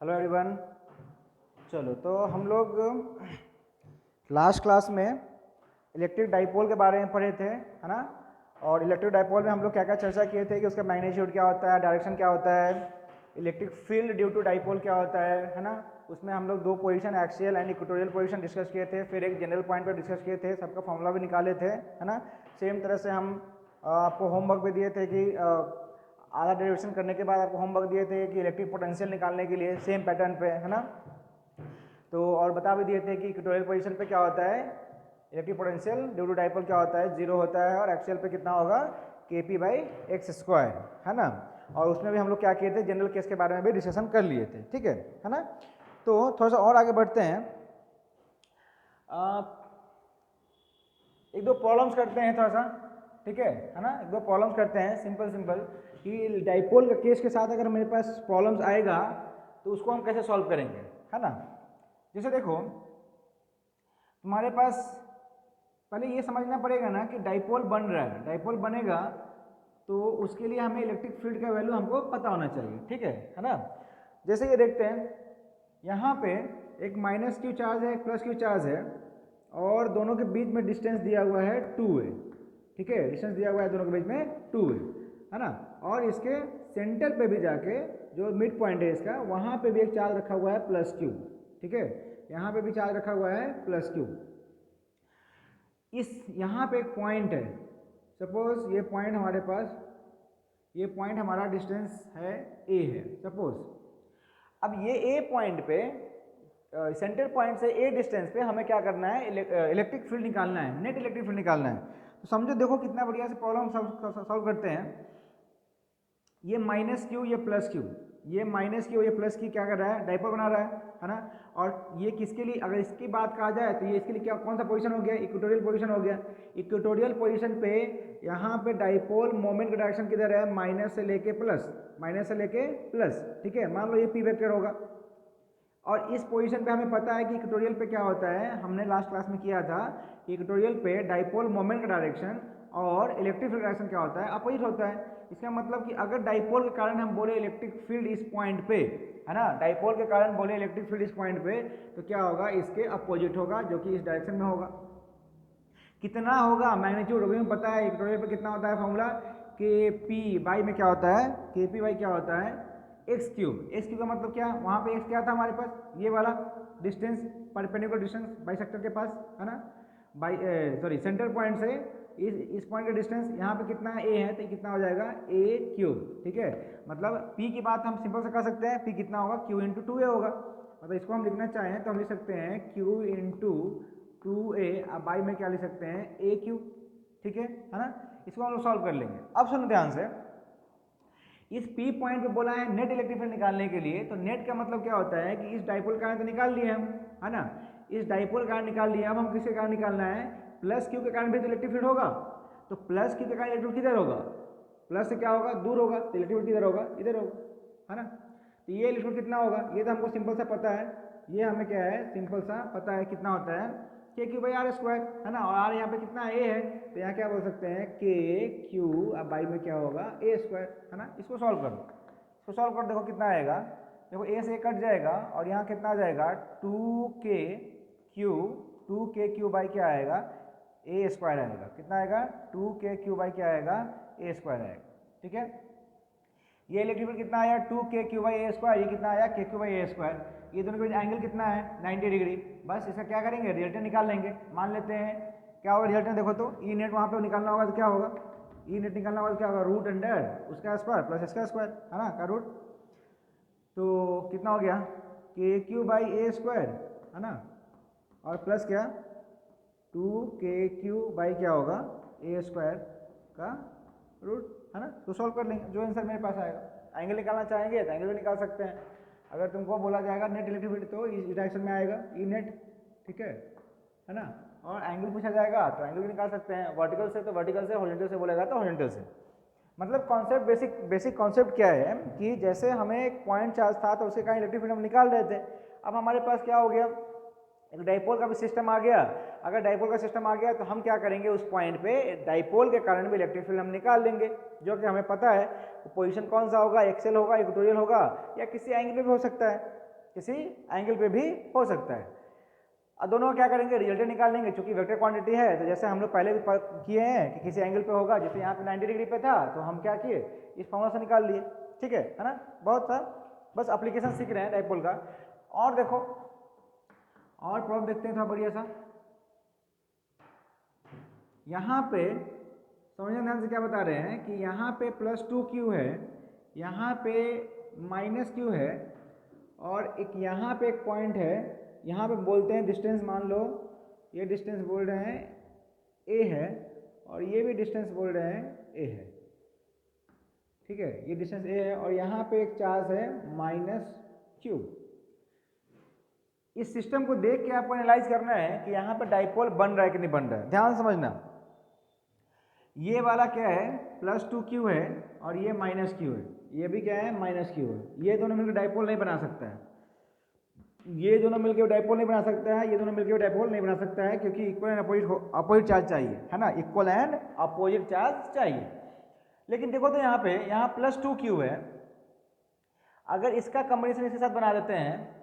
Hello everyone. चलो तो हम लोग लास्ट क्लास में इलेक्ट्रिक डाइपोल के बारे में पढ़े थे, है ना। और इलेक्ट्रिक डाइपोल में हम लोग क्या क्या चर्चा किए थे कि उसका मैग्नीट्यूड क्या होता है, डायरेक्शन क्या होता है, electric field due to dipole क्या होता है ना। उसमें हम लोग दो position axial and equatorial position discuss किए थे, फिर एक जनरल पॉइंट पर डिस्कस किए थे, सबका फॉर्मूला भी निकाले थे, है ना। सेम तरह से हम आपको होमवर्क भी दिए थे कि आधा डेरिवेशन करने के बाद आपको होमवर्क दिए थे कि इलेक्ट्रिक पोटेंशियल निकालने के लिए सेम पैटर्न पे, है ना। तो और बता भी दिए थे कि इक्वेटोरियल पोजीशन पे क्या होता है, electric potential due to dipole क्या होता है, जीरो होता है, और एक्सियल पे कितना होगा, kp/x², है ना। और उसमें भी हम लोग क्या किए थे, जनरल केस के बारे में भी डिस्कशन कर लिए थे, ठीक है ना। तो थोड़ा सा और आगे बढ़ते हैं, एक दो प्रॉब्लम्स करते हैं थोड़ा सा, ठीक है ना। एक दो प्रॉब्लम्स करते हैं सिंपल कि डाइपोल का केस के साथ अगर मेरे पास प्रॉब्लम्स आएगा तो उसको हम कैसे सॉल्व करेंगे, है ना। जैसे देखो, तुम्हारे पास पहले ये समझना पड़ेगा ना कि डाइपोल बन रहा है, डाइपोल बनेगा तो उसके लिए हमें इलेक्ट्रिक फील्ड का वैल्यू हमको पता होना चाहिए, ठीक है ना। जैसे ये देखते हैं, यहाँ पे एक -q चार्ज है, एक +q चार्ज है, और दोनों के बीच में डिस्टेंस दिया हुआ है 2a, ठीक है। डिस्टेंस दिया हुआ है दोनों के बीच में 2a, है ना। और इसके सेंटर पे भी जाके जो मिड पॉइंट है इसका, वहाँ पे भी एक चार्ज रखा हुआ है +q, ठीक है। यहाँ पे भी चार्ज रखा हुआ है +q। इस यहाँ पे एक पॉइंट है, सपोज ये पॉइंट हमारे पास, ये पॉइंट हमारा डिस्टेंस है a है सपोज। अब ये ए पॉइंट पे सेंटर पॉइंट से ए डिस्टेंस पे हमें क्या करना है, इलेक्ट्रिक फील्ड निकालना है, नेट इलेक्ट्रिक फील्ड निकालना है। तो समझो, देखो कितना बढ़िया से प्रॉब्लम सॉल्व करते हैं। ये -q, ये +q, ये -q, ये +q क्या कर रहा है, डाइपोल बना रहा है ना। और ये किसके लिए, अगर इसकी बात कहा जाए तो ये इसके लिए क्या, कौन सा पोजीशन हो गया, इक्वेटोरियल पोजीशन हो गया। इक्वेटोरियल पोजीशन पे यहाँ पे डाइपोल मोमेंट का डायरेक्शन किधर है, माइनस से लेके प्लस, ठीक है। मान लो ये p वेक्टर होगा, और इस पोजीशन पे हमें पता है कि इक्वेटोरियल पे क्या होता है, हमने लास्ट क्लास में किया था कि इक्वेटोरियल पे डाइपोल मोमेंट का डायरेक्शन और इलेक्ट्रिक फील्ड डायरेक्शन क्या होता है, अपोजिट होता है। इसका मतलब कि अगर डाइपोल के कारण हम बोले इलेक्ट्रिक फील्ड इस पॉइंट पे, है ना, डाइपोल के कारण बोले इलेक्ट्रिक फील्ड इस पॉइंट पे, तो क्या होगा, इसके अपोजिट होगा, जो कि इस डायरेक्शन में होगा। कितना होगा, मैग्नीट्यूड होगा, पता है इक्वेटोरियल पे कितना होता है फॉर्मूला, kp/, में क्या होता है, kp/, क्या होता है, x³ का मतलब क्या, वहाँ पे x क्या था हमारे पास, ये वाला डिस्टेंस, परपेंडिकुलर डिस्टेंस बाइसेक्टर के पास, है ना। सॉरी, सेंटर पॉइंट से इस पॉइंट का डिस्टेंस यहाँ पे कितना है, a है, तो कितना हो जाएगा, a³, ठीक है। मतलब p की बात हम सिंपल से कर सकते हैं, p कितना होगा, q × 2a होगा। मतलब इसको हम लिखना चाहें तो हम लिख सकते हैं q × 2a, अब बाई में क्या लिख सकते हैं, a³, ठीक है ना। इसको हम लोग सॉल्व कर लेंगे। अब सुनो ध्यान से, इस P पॉइंट पे बोला है नेट इलेक्ट्रिक फील्ड निकालने के लिए, तो नेट का मतलब क्या होता है कि इस डाइपोल का कारण तो निकाल लिए हम, है ना। इस डाइपोल कारण निकाल लिया, अब हम किसके कारण निकालना है, +q के कारण भी तो इलेक्ट्रिक फील्ड होगा। तो +q के कारण इलेक्ट्रिक किधर होगा, प्लस से क्या होगा, दूर होगा, तो इलेक्ट्रिक फील्ड किधर होगा, इधर होगा, है ना। तो ये इलेक्ट्रिक कितना होगा, ये तो हमको सिंपल सा पता है, ये हमें क्या है, सिंपल सा पता है कितना होता है, kq/r², है ना। और r यहाँ पे कितना a है, तो यहाँ क्या बोल सकते हैं, kq, अब बाई में क्या होगा, a², है ना। इसको सॉल्व कर दो, इसको सॉल्व कर, देखो कितना आएगा, देखो a से कट जाएगा, और यहाँ कितना आ जाएगा, 2kq/, क्या आएगा, a² आएगा, कितना आएगा, 2kq/, क्या आएगा, a² आएगा, ठीक है। ये इलेक्ट्रिक फील्ड कितना आया, 2kq/a², ये कितना आया, kq/a²। ये दोनों के बीच एंगल कितना है, 90 डिग्री। बस इसका क्या करेंगे, रिजल्टेंट निकाल लेंगे। मान लेते हैं क्या होगा रिजल्टेंट, देखो तो ई नेट वहाँ पे निकालना होगा तो क्या होगा, ई नेट निकालना होगा तो क्या होगा, √अंडर उसका स्क्वायर प्लस इसका स्क्वायर, है ना, का रूट। तो कितना हो गया, kq/a², है ना, और प्लस क्या, 2kq/ क्या होगा, a² का रूट, है ना। तो सॉल्व कर लेंगे, जो आंसर मेरे पास आएगा। एंगल निकालना चाहेंगे तो एंगल भी निकाल सकते हैं। अगर तुमको बोला जाएगा नेट इलेक्ट्रिक फील्ड, तो इस डायरेक्शन में आएगा ई नेट, ठीक है ना। और एंगल पूछा जाएगा तो एंगल भी निकाल सकते हैं, वर्टिकल से तो वर्टिकल से, हॉरिजॉन्टल से बोलेगा तो हॉरिजॉन्टल से। मतलब कॉन्सेप्ट, बेसिक कॉन्सेप्ट क्या है कि जैसे हमें एक पॉइंट चार्ज था तो उसके कारण इलेक्ट्रिक फील्ड हम निकाल रहे थे। अब हमारे पास क्या हो गया, एक डाइपोल का भी सिस्टम आ गया। अगर डाइपोल का सिस्टम आ गया तो हम क्या करेंगे, उस पॉइंट पे डाइपोल के कारण भी इलेक्ट्रिक फील्ड हम निकाल लेंगे, जो कि हमें पता है। पोजीशन कौन सा होगा, एक्सियल होगा, इक्वेटोरियल होगा, या किसी एंगल पे भी हो सकता है। किसी एंगल पे भी हो सकता है। अब दोनों क्या करेंगे, रिजल्टेंट निकाल लेंगे, क्योंकि वेक्टर क्वांटिटी है। तो जैसे हम लोग पहले भी किए हैं कि किसी एंगल पे होगा, जैसे यहाँ पे 90 डिग्री पे था तो हम क्या किए, इस फॉर्मूला से निकाल लिए। ठीक है ना, बहुत सा बस एप्लीकेशन सीख रहे हैं डाइपोल का। और देखो और प्रॉब्लम देखते हैं थोड़ा बढ़िया सा। यहाँ पे समझना ध्यान से, क्या बता रहे हैं कि यहाँ पे +2q है, यहाँ पे -q है, और एक यहाँ पे एक पॉइंट है, यहाँ पे बोलते हैं डिस्टेंस, मान लो ये डिस्टेंस बोल रहे हैं a है, और ये भी डिस्टेंस बोल रहे हैं a है। ठीक है, ये डिस्टेंस a है, और यहाँ पे एक चार्ज है -q। इस सिस्टम को देख के आपको एनालाइज करना है कि यहाँ पे डाइपोल बन रहा है कि नहीं बन रहा है। ध्यान समझना, ये वाला क्या है, +2q है, और ये -q है, ये भी क्या है, -q है। ये दोनों मिलकर डाइपोल नहीं बना सकता है, ये दोनों मिलकर डाइपोल नहीं बना सकता है, ये दोनों मिलकर डाइपोल नहीं बना सकता है, क्योंकि इक्वल एंड अपोजिट चार्ज चाहिए, है ना, इक्वल एंड अपोजिट चार्ज चाहिए। लेकिन देखो तो यहाँ पे +2q है, अगर इसका कॉम्बिनेशन इसके साथ बना देते हैं,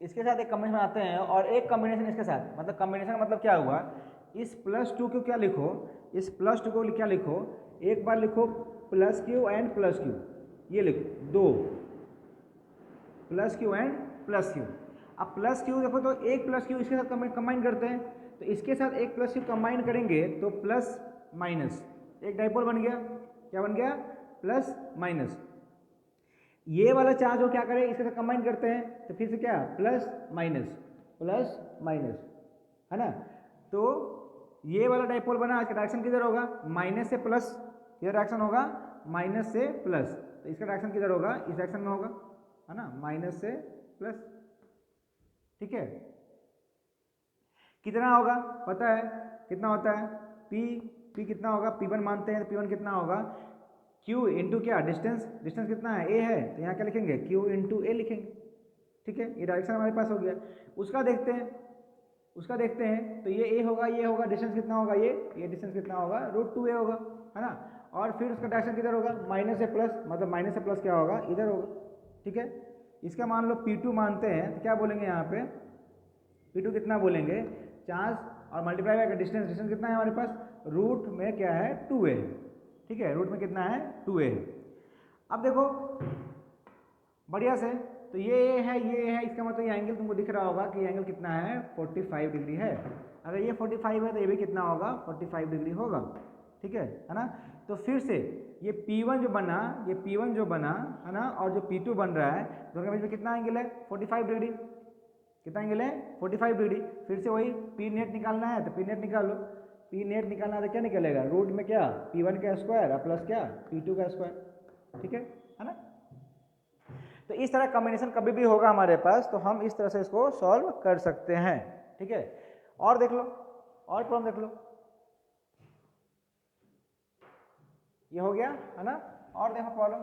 इसके साथ एक कॉम्बिनेशन बनाते हैं, और एक कॉम्बिनेशन इसके साथ, मतलब कॉम्बिनेशन का मतलब क्या हुआ, इस +2 को क्या लिखो, इस +2 को क्या लिखो, एक बार लिखो +q एंड +q, ये लिखो दो +q एंड +q। अब +q देखो तो एक +q इसके साथ कंबाइन करते हैं, तो इसके साथ एक +q कंबाइन करेंगे तो प्लस माइनस एक डाइपोल बन गया। क्या बन गया, प्लस माइनस। ये वाला चार्ज हो क्या करे, इसके साथ कंबाइन करते हैं तो फिर से क्या, प्लस माइनस, है ना। तो ये वाला डाइपोल बना, इसका डायरेक्शन किधर होगा, माइनस से प्लस, ये डायरेक्शन होगा माइनस से प्लस, तो इसका डायरेक्शन किधर होगा, इस डायरेक्शन में होगा, है ना, माइनस से प्लस। ठीक है, कितना होगा पता है, कितना होता है, p कितना होगा, p1 मानते हैं, तो p1 कितना होगा, q इंटू क्या, डिस्टेंस कितना है, a है, तो यहाँ क्या लिखेंगे, q इंटू a लिखेंगे। ठीक है, ये डायरेक्शन हमारे पास हो गया। उसका देखते हैं तो ये a होगा, ये होगा, डिस्टेंस कितना होगा, ये डिस्टेंस कितना होगा, √2a होगा, है ना। और फिर उसका डायरेक्शन किधर होगा, माइनस से प्लस, मतलब माइनस से प्लस क्या होगा, इधर होगा। ठीक है, इसका मान लो p2 मानते हैं, तो क्या बोलेंगे यहाँ पे, p2 कितना बोलेंगे, चार्ज और मल्टीप्लाई बाय डिस्टेंस कितना है हमारे पास, रूट में क्या है, 2a। ठीक है, रूट में कितना है, 2a। अब देखो बढ़िया से, तो ये है, इसका मतलब ये एंगल तुमको दिख रहा होगा कि एंगल कितना है, 45 डिग्री है। अगर ये 45 है तो ये भी कितना होगा, 45 डिग्री होगा। ठीक है ना। तो फिर से ये P1 जो बना, है ना, और जो P2 बन रहा है, दोनों के बीच में कितना एंगल है, 45 डिग्री। कितना एंगल है, 45 डिग्री। फिर से वही पी नेट निकालना है तो पी नेट निकालो, पी नेट निकालना है तो क्या निकलेगा, रूट में क्या, P1 का स्क्वायर और प्लस क्या, P2 का स्क्वायर। ठीक है ना। तो इस तरह कॉम्बिनेशन कभी भी होगा हमारे पास, तो हम इस तरह से इसको सॉल्व कर सकते हैं। ठीक है, और देख लो, और प्रॉब्लम देख लो, ये हो गया, है ना। और देखो प्रॉब्लम,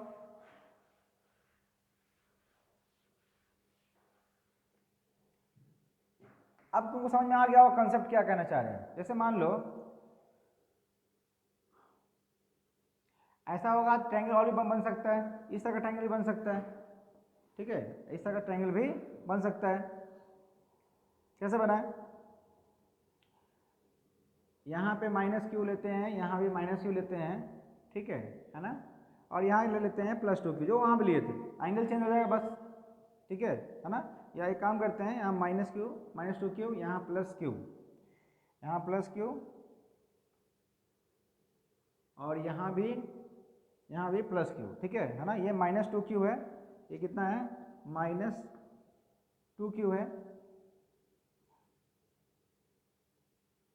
अब तुमको समझ में आ गया हो कंसेप्ट क्या कहना चाह रहे हैं। जैसे मान लो ऐसा होगा, ट्रायंगल और भी बन सकता है, इस तरह का ट्रायंगल भी बन सकता है। ठीक है, इस तरह का ट्रायंगल भी बन सकता है। कैसे बनाए, यहाँ पे -q लेते हैं, यहाँ भी -q लेते हैं। ठीक है ना, और यहाँ ले लेते हैं +2q, जो वहाँ पे लिए थे, एंगल चेंज हो जाएगा बस। ठीक है ना। या एक काम करते हैं, यहाँ -2q, यहाँ +q, यहाँ +q, और यहाँ भी +q। ठीक है ना, ये -2q है, ये कितना है, -2q है,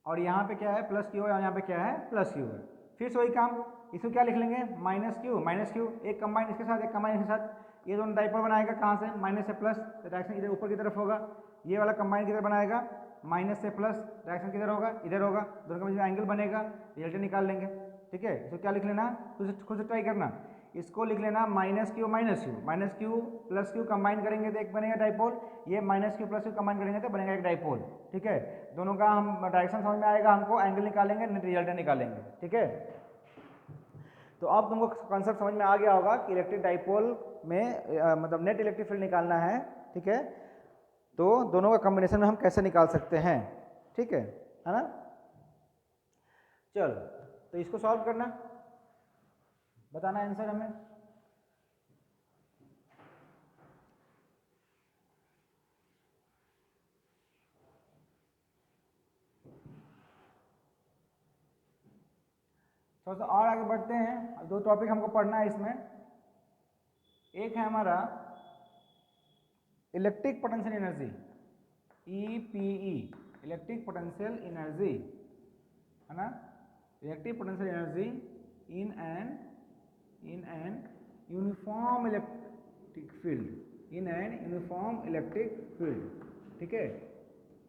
और यहाँ पे क्या है, +q है, और यहाँ पे क्या है, +q है। फिर से वही काम, इसको क्या लिख लेंगे, -q, एक कंबाइन इसके साथ, एक कंबाइन इसके साथ, ये दोनों डाइपोल बनाएगा कहाँ से, माइनस से प्लस, तो डायरेक्शन इधर ऊपर की तरफ होगा। ये वाला कंबाइन किधर बनाएगा, माइनस से प्लस, डायरेक्शन किधर होगा, इधर होगा, दोनों के बीच में एंगल बनेगा, रिजल्ट निकाल लेंगे। ठीक है, इसको क्या लिख लेना, खुद से ट्राई करना, इसको लिख लेना -q +q कंबाइन करेंगे तो एक बनेगा डाइपोल, ये -q +q कंबाइन करेंगे तो बनेगा एक डाइपोल। ठीक है, दोनों का हम डायरेक्शन समझ में आएगा, हमको एंगल निकालेंगे, रिजल्ट निकालेंगे। ठीक है, तो अब तुमको कॉन्सेप्ट समझ में आ गया होगा कि इलेक्ट्रिक डाइपोल में मतलब नेट इलेक्ट्रिक फील्ड निकालना है। ठीक है, तो दोनों का कॉम्बिनेशन हम कैसे निकाल सकते हैं, ठीक है ना। चलो तो इसको सॉल्व करना, बताना आंसर हमें। थोड़ा सा और आगे बढ़ते हैं, अब 2 टॉपिक हमको पढ़ना है इसमें। एक है हमारा electric potential energy, EPE, electric potential energy, है ना। Electric potential energy in an uniform electric field, in an uniform electric field, ठीक है,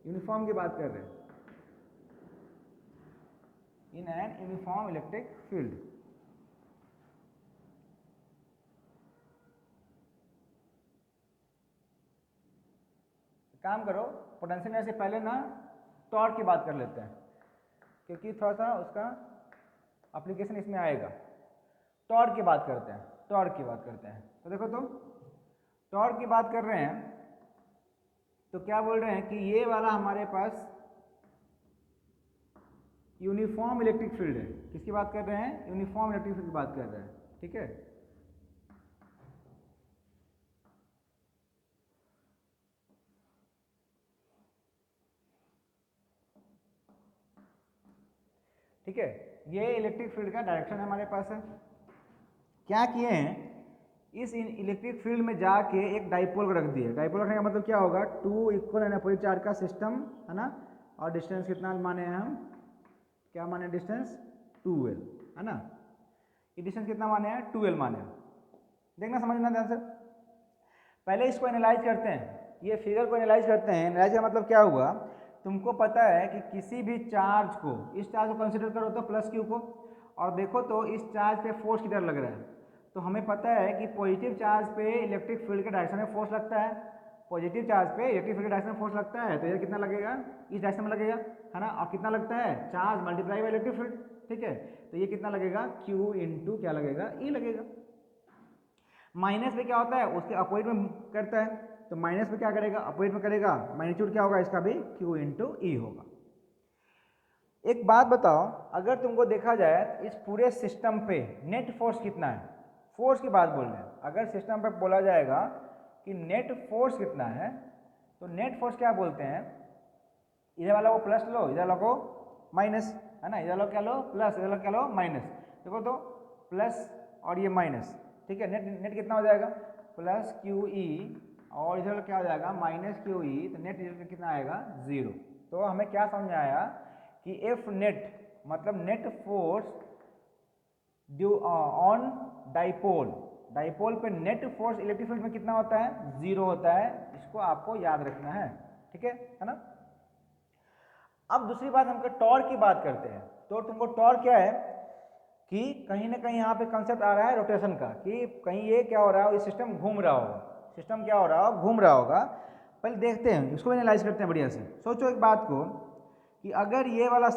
यूनिफॉर्म की बात कर रहे हैं, इन एन यूनिफॉर्म इलेक्ट्रिक फील्ड। काम करो, पोटेंशियल एनर्जी से पहले ना टॉर्क की बात कर लेते हैं, क्योंकि थोड़ा सा उसका एप्लीकेशन इसमें आएगा। टॉर्क की बात करते हैं, टॉर्क की बात करते हैं। तो देखो, तो टॉर्क की बात कर रहे हैं तो क्या बोल रहे हैं कि ये वाला हमारे पास यूनिफॉर्म इलेक्ट्रिक फील्ड है। किसकी बात कर रहे हैं? यूनिफॉर्म इलेक्ट्रिक फील्ड की बात कर रहे हैं, ठीक है। ठीक है, ये इलेक्ट्रिक फील्ड का डायरेक्शन हमारे पास है। क्या किए हैं, इस इलेक्ट्रिक फील्ड में जाके एक डाइपोल को रख दिए। डाइपोल रखने का मतलब क्या होगा, 2 इक्वल एंड अपोजिट चार्ज का सिस्टम, है ना। और डिस्टेंस कितना माने हैं हम, क्या माने डिस्टेंस 2L, है ना। ये डिस्टेंस कितना माने हैं, 2L माने हैं। देखना, समझना ध्यान से। पहले इसको एनालाइज करते हैं, ये फिगर को एनालाइज करते हैं। एनालाइज का मतलब क्या हुआ, तुमको पता है कि किसी भी चार्ज को, इस चार्ज को कंसिडर करो तो प्लस क्यू को, और देखो तो इस चार्ज पे फोर्स किधर लग रहा है। तो हमें पता है कि पॉजिटिव चार्ज पे इलेक्ट्रिक फील्ड के डायरेक्शन में फोर्स लगता है, पॉजिटिव चार्ज पे इलेक्ट्रिक फील्ड के डायरेक्शन में फोर्स लगता है। तो ये कितना लगेगा, इस डायरेक्शन में लगेगा, है ना। और कितना लगता है, charge multiply by electric field, ठीक है। तो ये कितना लगेगा, Q इंटू क्या लगेगा, E लगेगा। माइनस पे क्या होता है, उसके अपोजिट में करता है, तो माइनस पे क्या करेगा, अपोजिट में करेगा, मैग्नीट्यूड क्या होगा इसका भी, Q इंटू E होगा। एक बात बताओ, अगर तुमको देखा जाए इस पूरे सिस्टम पे नेट फोर्स कितना है, फोर्स की बात बोल रहे हैं। अगर सिस्टम पे बोला जाएगा कि नेट फोर्स कितना है, तो नेट फोर्स क्या बोलते हैं, इधर वाला को प्लस लो, इधर वाला को माइनस, है ना। इधर वाला क्या लो प्लस, इधर वाला क्या लो माइनस। देखो तो प्लस और ये माइनस, ठीक है। नेट नेट कितना हो जाएगा, प्लस QE, और इधर क्या हो जाएगा, माइनस QE। तो नेट कितना आएगा, 0। तो हमें क्या समझ में आया कि एफ नेट मतलब net force due on dipole, dipole पे नेट फोर्स इलेक्ट्रिक फील्ड में कितना होता है, 0 होता है। इसको आपको याद रखना है, ठीक है ना। अब दूसरी बात, हम टॉर्क की बात करते हैं। तो तुमको टॉर्क क्या है कि कहीं ना कहीं यहाँ पे कंसेप्ट आ रहा है रोटेशन का, कि कहीं ये क्या हो रहा है, ये सिस्टम घूम रहा होगा, सिस्टम क्या हो रहा होगा, घूम रहा होगा। पहले देखते हैं, इसको एनालाइज करते हैं बढ़िया से। सोचो एक बात को कि अगर ये वाला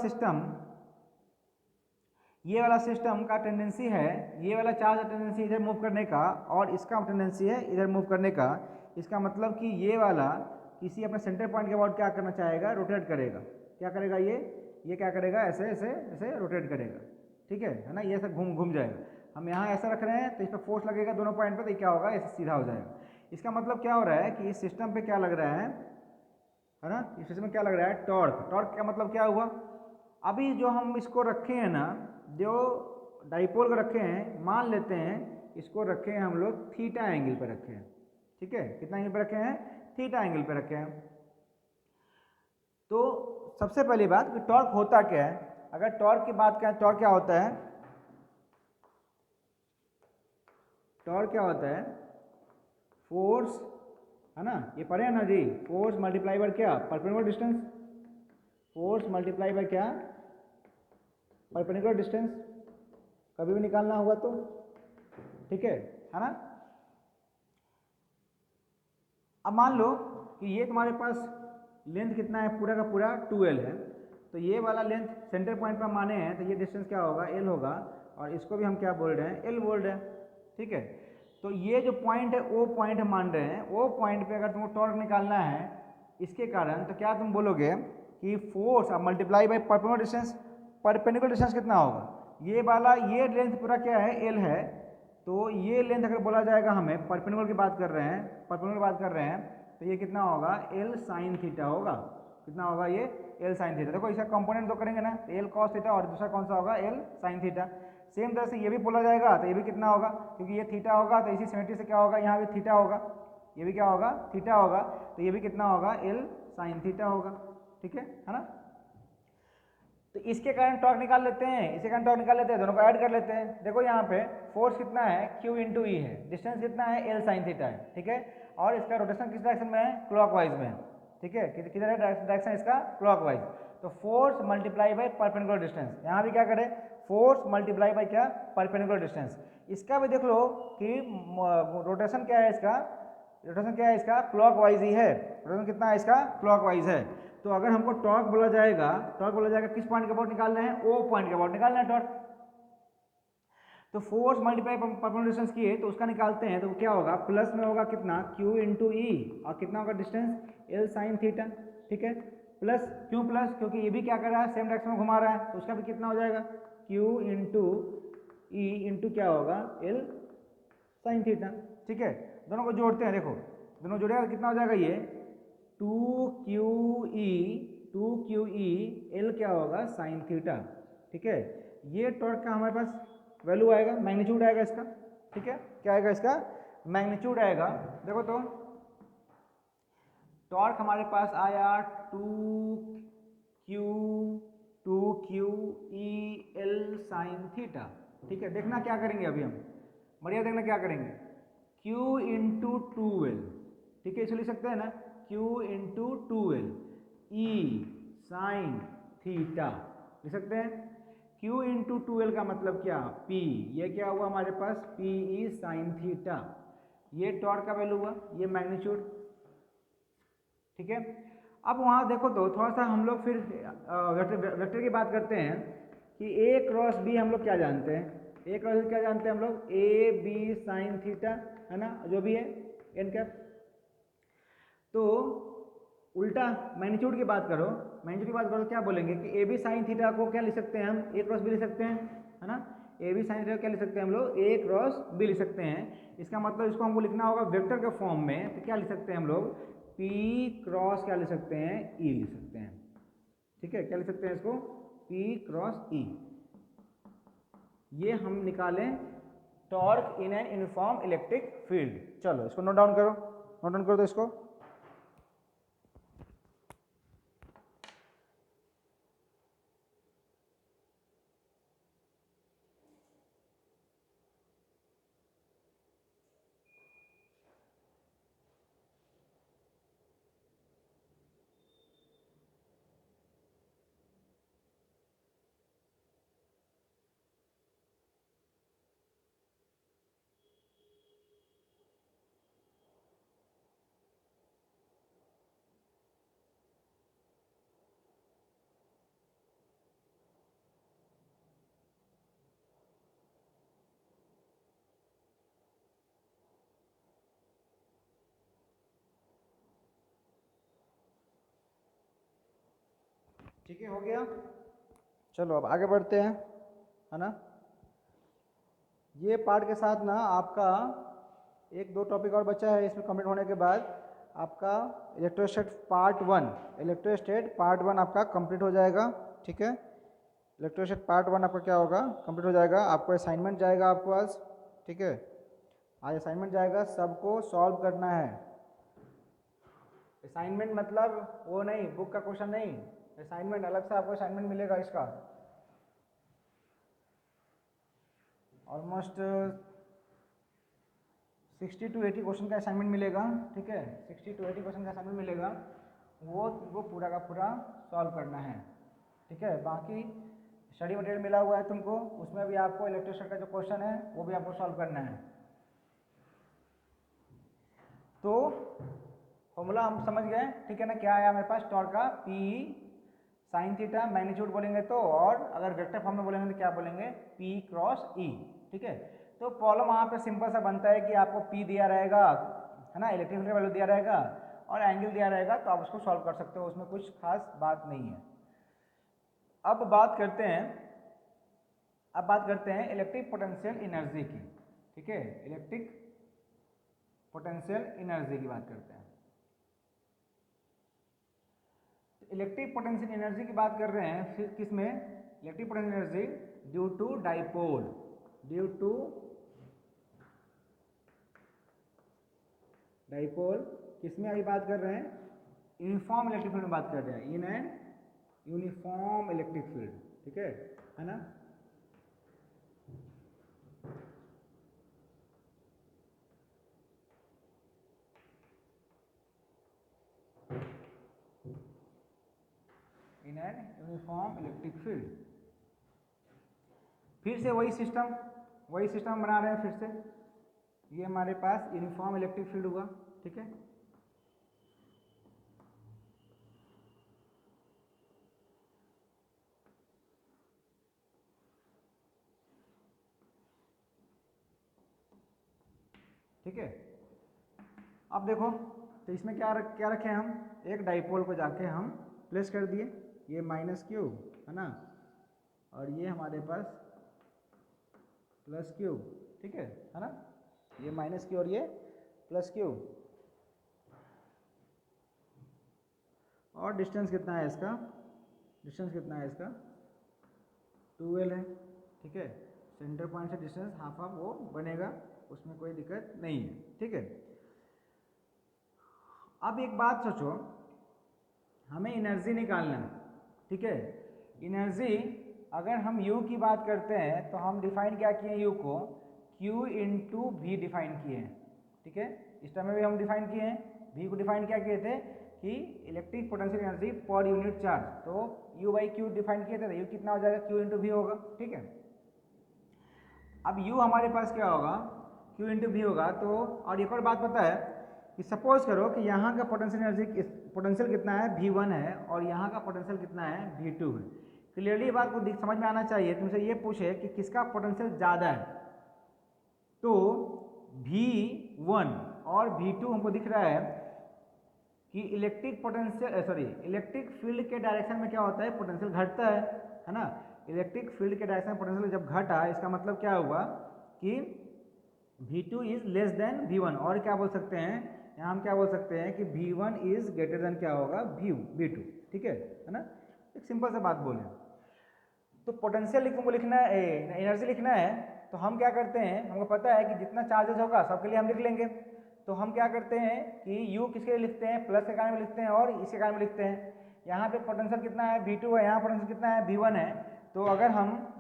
सिस्टम का टेंडेंसी है, ये वाला चार्ज का टेंडेंसी इधर मूव करने का, और इसका टेंडेंसी है इधर मूव करने का। इसका मतलब कि ये वाला किसी अपने सेंटर पॉइंट के अबाउट क्या करना चाहेगा, रोटेट करेगा। क्या करेगा, ये क्या करेगा, ऐसे ऐसे ऐसे रोटेट करेगा, ठीक है ना। ये ऐसा घूम जाएगा। हम यहाँ ऐसा रख रहे हैं तो इस पर फोर्स लगेगा दोनों पॉइंट पर, तो क्या होगा, ऐसे सीधा हो जाएगा। इसका मतलब क्या हो रहा है कि इस सिस्टम पे क्या लग रहा है ना, इस सिस्टम में क्या लग रहा है, टॉर्क। टॉर्क का मतलब क्या हुआ, अभी जो हम इसको रखे हैं ना, जो डाइपोल को रखे हैं, मान लेते हैं इसको रखे हैं हम लोग थीटा एंगल पे रखे हैं, ठीक है। कितना एंगल पे रखे हैं, थीटा एंगल पे रखे हैं। तो सबसे पहली बात कि टॉर्क होता क्या है। अगर टॉर्क की बात करें, टॉर्क क्या होता है, टॉर्क क्या होता है, फोर्स, है ना। ये पढ़े हैं ना जी, फोर्स मल्टीप्लाई बाय क्या, perpendicular distance, force multiply by क्या, परपेंडिकुलर डिस्टेंस। कभी भी निकालना हुआ तो, ठीक है ना। अब मान लो कि ये तुम्हारे पास लेंथ कितना है, पूरा का पूरा 2L है। तो ये वाला लेंथ सेंटर पॉइंट पर माने हैं, तो ये डिस्टेंस क्या होगा, L होगा। और इसको भी हम क्या बोल रहे हैं, L बोल रहे हैं, ठीक है। तो ये जो पॉइंट है, वो पॉइंट हम मान रहे हैं, वो पॉइंट पे अगर तुमको टॉर्क निकालना है, इसके कारण तो क्या तुम बोलोगे कि फोर्स अब multiply by perpendicular distance, perpendicular distance कितना होगा, ये वाला ये लेंथ पूरा क्या है एल है, तो ये लेंथ अगर बोला जाएगा हमें परपेंडिकुलर की बात कर रहे हैं, परपेंडिकुलर की बात कर रहे हैं, तो ये कितना होगा एल साइन थीटा होगा, कितना होगा ये एल साइन थीटा। देखो इसका कंपोनेंट दो करेंगे ना, एल कॉस थीटा और दूसरा कौन सा होगा एल साइन थीटा। सेम तरह से ये भी बोला जाएगा तो ये भी कितना होगा, क्योंकि ये थीटा होगा तो इसी सिमेट्री से क्या होगा यहाँ भी थीटा होगा, ये भी क्या होगा थीटा होगा, तो ये भी कितना होगा एल साइन थीटा होगा, ठीक है ना। तो इसके कारण टॉर्क निकाल लेते हैं, इसके कारण टॉर्क निकाल लेते हैं, दोनों को ऐड कर लेते हैं। देखो यहाँ पे फोर्स कितना है Q इंटू ई है, डिस्टेंस कितना है एल साइन थीटा है, ठीक है, और इसका रोटेशन किस डायरेक्शन में है क्लॉकवाइज में, ठीक है, किधर है डायरेक्शन इसका क्लॉकवाइज। तो force multiply by perpendicular distance, यहाँ भी क्या करें फोर्स मल्टीप्लाई बाई क्या परपेंडिकुलर डिस्टेंस। इसका भी देख लो कि रोटेशन क्या है इसका, रोटेशन क्या है इसका क्लॉकवाइज ही है, रोटेशन कितना है इसका क्लॉकवाइज है। तो अगर हमको टॉर्क बोला जाएगा, टॉर्क बोला जाएगा किस पॉइंट के अबाउट निकालना है, ओ पॉइंट के अबाउट निकालना है टॉर्क। तो फोर्स मल्टीप्लाई परपेंडिकुलर डिस्टेंस किए तो उसका निकालते हैं, तो क्या होगा प्लस में होगा कितना Q इंटू ई और कितना होगा डिस्टेंस एल साइन थीटा, ठीक है, प्लस क्यों प्लस, क्योंकि ये भी क्या कर रहा है सेम डायरेक्शन में घुमा रहा है, तो उसका भी कितना हो जाएगा Q इंटू ई इंटू क्या होगा एल साइन थीटा, ठीक है। दोनों को जोड़ते हैं, देखो दोनों जोड़ेगा तो कितना हो जाएगा ये 2QE एल क्या होगा साइन थीटा, ठीक है। ये टॉर्क का हमारे पास वैल्यू आएगा, मैग्नीट्यूड आएगा इसका, ठीक है, क्या आएगा इसका मैग्नीट्यूड आएगा। देखो तो टॉर्क हमारे पास आया 2QE एल साइन थीटा, ठीक है। देखना क्या करेंगे अभी हम, बढ़िया देखना क्या करेंगे, Q इंटू 2L, ठीक है, इसे लिख सकते हैं ना Q इंटू 2L ई साइन थीटा लिख सकते हैं। Q इंटू 2L का मतलब क्या P, ये क्या हुआ हमारे पास P ई साइन थीटा, ये टॉर्क का वैल्यू हुआ, ये मैग्नीट्यूड, ठीक है। अब वहाँ देखो तो थोड़ा सा हम लोग फिर वेक्टर की बात करते हैं कि A क्रॉस B हम लोग क्या जानते हैं, A क्रॉस B क्या जानते हैं हम लोग ए बी साइन थीटा, है ना, जो भी है एन कैप। तो उल्टा मैग्नीट्यूड की बात करो, मैग्नीट्यूड की बात करो क्या बोलेंगे कि ए बी साइन थीटा को क्या लिख सकते हैं हम ए क्रॉस बी लिख सकते हैं, है ना, ए बी साइन थीटा क्या लिख सकते हैं हम लोग ए क्रॉस बी लिख सकते हैं। इसका मतलब इसको हमको लिखना होगा वेक्टर के फॉर्म में, तो क्या लिख सकते हैं हम लोग पी क्रॉस क्या लिख सकते हैं ई लिख सकते हैं, ठीक है, क्या लिख सकते हैं इसको पी क्रॉस ई। ये हम निकालें torque in an uniform electric field. चलो इसको नोट डाउन करो, नोट डाउन कर दो इसको। ठीक है, हो गया। चलो अब आगे बढ़ते हैं, है ना। ये पार्ट के साथ ना आपका एक दो टॉपिक और बचा है, इसमें कंप्लीट होने के बाद आपका इलेक्ट्रोस्टैट पार्ट 1, इलेक्ट्रोस्टैट पार्ट 1 आपका कंप्लीट हो जाएगा, ठीक है। इलेक्ट्रोस्टैट पार्ट 1 आपका क्या होगा कंप्लीट हो जाएगा। आपको असाइनमेंट जाएगा आपको आज, ठीक है, आज असाइनमेंट जाएगा, सबको सॉल्व करना है। असाइनमेंट मतलब वो नहीं बुक का क्वेश्चन नहीं, असाइनमेंट अलग से आपको असाइनमेंट मिलेगा इसका, ऑलमोस्ट 60 to 80 क्वेश्चन का असाइनमेंट मिलेगा, ठीक है, 60 to 80 क्वेश्चन का असाइनमेंट मिलेगा, वो पूरा का पूरा सॉल्व करना है, ठीक है। बाकी स्टडी मटेरियल मिला हुआ है तुमको, उसमें भी आपको इलेक्ट्रोस्टैट का जो क्वेश्चन है वो भी आपको सॉल्व करना है। तो फॉर्मूला हम समझ गए, ठीक है ना, क्या आया मेरे पास टॉर्क का पी साइन थीटा, मैग्नीट्यूड बोलेंगे तो, और अगर वेक्टर फॉर्म में बोलेंगे तो क्या बोलेंगे P क्रॉस E, ठीक है। तो प्रॉब्लम वहाँ पे सिंपल सा बनता है कि आपको P दिया रहेगा, है ना, इलेक्ट्रिक फील्ड का वैल्यू दिया रहेगा, और एंगल दिया रहेगा तो आप उसको सॉल्व कर सकते हो, उसमें कुछ खास बात नहीं है। अब बात करते हैं इलेक्ट्रिक पोटेंशियल एनर्जी की। ठीक है, इलेक्ट्रिक पोटेंशियल एनर्जी की बात करते हैं। इलेक्ट्रिक पोटेंशियल एनर्जी की बात कर रहे हैं फिर किसमें, electric potential energy due to dipole, किसमें अभी बात कर रहे हैं, यूनिफॉर्म इलेक्ट्रिक फील्ड में बात कर रहे हैं, in and uniform electric field. ठीक है ना। In and uniform electric field, फिर से वही सिस्टम बना रहे हैं। फिर से ये हमारे पास यूनिफॉर्म इलेक्ट्रिक फील्ड हुआ। ठीक है, ठीक है। अब देखो तो इसमें क्या रखे हम, एक डाइपोल को जाके हम प्लेस कर दिए, ये माइनस क्यू है ना, और ये हमारे पास प्लस क्यू। ठीक है ना, ये माइनस क्यू और ये प्लस क्यू। और डिस्टेंस कितना है इसका, 12 है। ठीक है, सेंटर पॉइंट से डिस्टेंस हाफ वो बनेगा, उसमें कोई दिक्कत नहीं है। ठीक है, अब एक बात सोचो, हमें एनर्जी निकालना है। ठीक है, एनर्जी अगर हम U की बात करते हैं तो हम डिफाइन क्या किए हैं, U को Q इंटू वी डिफाइन किए हैं। ठीक है, इस टाइम में भी हम डिफाइन किए हैं, V को डिफाइन क्या किए थे कि electric potential energy per unit charge, तो U बाई Q डिफाइन किए थे, तो U कितना हो जाएगा, Q इंटू वी होगा। ठीक है, अब U हमारे पास क्या होगा, Q इंटू वी होगा। तो और एक और बात पता है कि सपोज करो कि यहाँ का पोटेंशियल कितना है, V1 है, और यहाँ का पोटेंशियल कितना है, V2 है। क्लियरली बात को समझ में आना चाहिए। तुमसे ये पूछे कि किसका पोटेंशियल ज़्यादा है, तो V1 और V2 हमको दिख रहा है कि इलेक्ट्रिक फील्ड के डायरेक्शन में क्या होता है, पोटेंशियल घटता है ना। इलेक्ट्रिक फील्ड के डायरेक्शन में पोटेंशियल जब घटा, इसका मतलब क्या हुआ कि V2 is less than V1, और क्या बोल सकते हैं, यहाँ हम क्या बोल सकते हैं कि V1 इज ग्रेटर देन क्या होगा, V2। ठीक है ना, एक सिंपल सा बात बोले। तो पोटेंशियल लिखना है, एनर्जी लिखना है, तो हम क्या करते हैं, हमको पता है कि जितना चार्जेस होगा सबके लिए हम लिख लेंगे। तो हम क्या करते हैं कि U किसके लिए लिखते हैं, प्लस के कारण में लिखते हैं और इसके कारण में लिखते हैं। यहाँ पे पोटेंशियल कितना है, V2 है, यहाँ पोटेंशियल कितना है, V1 है। तो अगर हम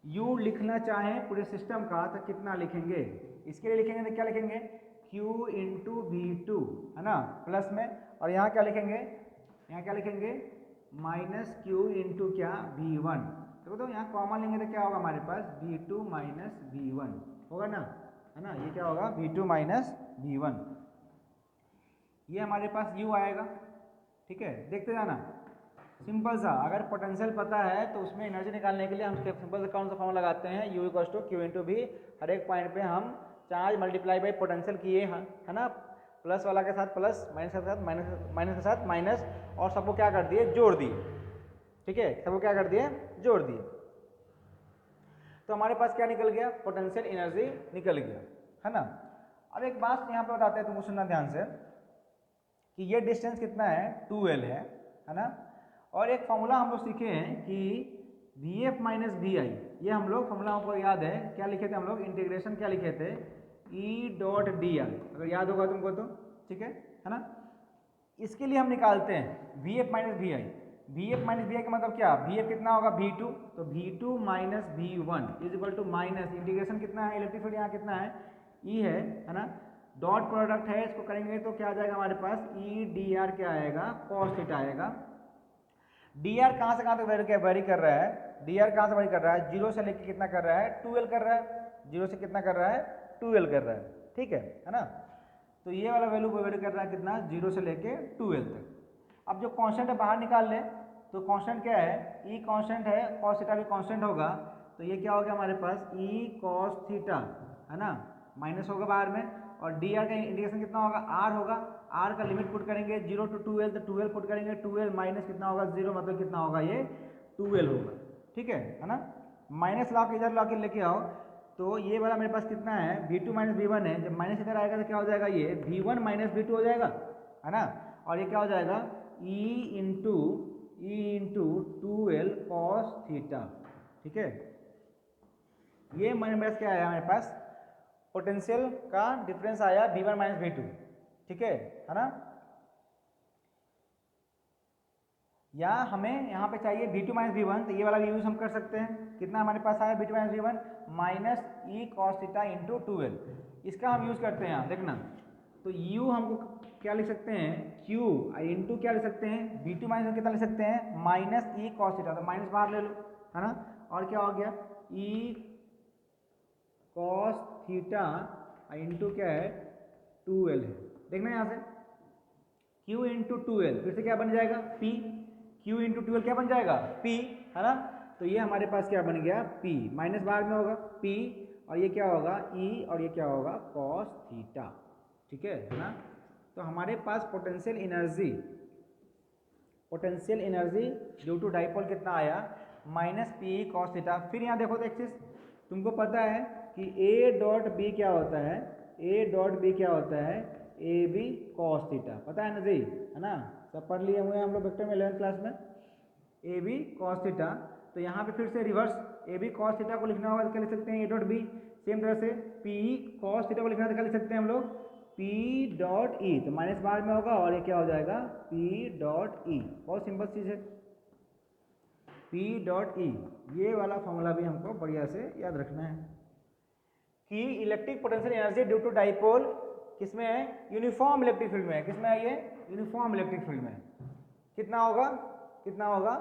U लिखना चाहें पूरे सिस्टम का तो कितना लिखेंगे, इसके लिए लिखेंगे तो क्या लिखेंगे, Q इंटू V2 है ना, प्लस में, और यहाँ क्या लिखेंगे, माइनस Q इंटू क्या, V1। तो यहाँ कॉमन लेंगे तो क्या होगा हमारे पास, V2 माइनस V1 होगा ना, है ना, ये क्या होगा, V2 माइनस V1, ये हमारे पास U आएगा। ठीक है, देखते जाना, सिंपल सा। अगर पोटेंशियल पता है तो उसमें एनर्जी निकालने के लिए हम सिंपल सा कौन सा फॉर्मूला लगाते हैं, U equal to Q into V। हर एक पॉइंट पे हम चार्ज मल्टीप्लाई बाई पोटेंशियल किए, है ना, प्लस वाला के साथ प्लस, माइनस के साथ माइनस, माइनस के साथ माइनस, और सबको क्या कर दिए, जोड़ दिए। ठीक है, सबको क्या कर दिए, जोड़ दिए। तो हमारे पास क्या निकल गया, पोटेंशियल एनर्जी निकल गया, है ना। अब एक बात यहाँ पे बताते हैं, तुमको सुनना ध्यान से, कि ये डिस्टेंस कितना है, 2L है ना। और एक फॉर्मूला हम लोग सीखे हैं कि Vf माइनस Vi, ये हम लोग फॉर्मूला हमको याद है, क्या लिखे थे हम लोग, इंटीग्रेशन क्या लिखे थे, E डॉट dr, अगर याद होगा तुमको तो। ठीक है ना, इसके लिए हम निकालते हैं Vf minus Vi। Vf minus Vi का मतलब क्या, Vf कितना होगा, V2, तो V2 minus V1 is equal to minus, integration कितना है, इलेक्ट्रिक फील्ड यहाँ कितना है, E है ना, डॉट प्रोडक्ट है, इसको करेंगे तो क्या आ जाएगा हमारे पास, E dr क्या आएगा, cos थीटा आएगा। dr कहाँ से कहाँ तक वेरी कर रहा है, dr कहाँ से वेरी कर रहा है, 0 से लेके कितना कर रहा है, 2L कर रहा है, 0 से कितना कर रहा है, 2L कर रहा है। ठीक है ना, तो ये वाला वैल्यू वेरी कर रहा है कितना, 0 से लेके 2L तक। अब जो कांस्टेंट है बाहर निकाल लें, तो कांस्टेंट क्या है, E कांस्टेंट है, cos थीटा भी कांस्टेंट होगा, तो ये क्या हो गया हमारे पास, E cos थीटा है ना, माइनस होगा बाहर में, और डी आर का इंटीग्रेशन कितना होगा, आर होगा। आर का लिमिट पुट करेंगे 0 to 12, तो 12 पुट करेंगे, 12 माइनस कितना होगा 0, मतलब कितना होगा ये 12 होगा। ठीक है ना। माइनस ला के इधर ला के लेके आओ, तो ये वाला मेरे पास कितना है V2 माइनस V1 है। जब माइनस इधर आएगा तो क्या हो जाएगा, ये V1 माइनस V2 हो जाएगा, है ना। और ये क्या हो जाएगा E इंटू 12 कॉस थीटा। ठीक है, ये मेरे पास क्या आया, मेरे पास पोटेंशियल का डिफरेंस आया V1 माइनस V2। ठीक है ना। या हमें यहाँ पे चाहिए V2 माइनस V1, तो ये वाला भी यूज हम कर सकते हैं। कितना हमारे पास आया V2 minus V1 minus E cos theta into 12। इसका हम यूज करते हैं यहाँ देखना, तो U हमको क्या लिख सकते हैं Q इंटू क्या लिख सकते हैं V2 माइनस कितना लिख सकते हैं माइनस ई कॉस थीटा, तो माइनस बाहर ले लो, है ना। और क्या हो गया ई कॉस थीटा इंटू क्या है 12 है। देखना यहाँ से Q इंटू 12 फिर से क्या बन जाएगा P, Q इंटू 12 क्या बन जाएगा P, है ना। तो ये हमारे पास क्या बन गया P, माइनस बाहर में होगा P, और ये क्या होगा E, और ये क्या होगा कॉस थीटा। ठीक है ना। तो हमारे पास potential energy due to dipole कितना आया माइनस पी कॉस थीटा। फिर यहाँ देखो तो एक चीज तुमको पता है कि A डॉट B क्या होता है, A डॉट B क्या होता है ए बी कॉस थीटा, पता है ना जी, है ना। सब पढ़ लिए हुए हैं हम लोग वेक्टर में 11th क्लास में, ए बी कॉस थीटा। तो यहाँ पे फिर से reverse A B cos theta को लिखना होगा तो क्या लिख सकते हैं ए डॉट बी। सेम तरह से पी कॉस थीटा को लिखना है तो क्या लिख सकते हैं हम लोग पी डॉट ई, तो माइनस बाहर में होगा और ये क्या हो जाएगा पी डॉट ई। बहुत सिंपल चीज़ है पी डॉट ई। ये वाला फॉर्मूला भी हमको बढ़िया से याद रखना है कि electric potential energy due to dipole किसमें है, यूनिफॉर्म इलेक्ट्रिक फील्ड में है। किसमें है ये, यूनिफॉर्म इलेक्ट्रिक फील्ड में। कितना होगा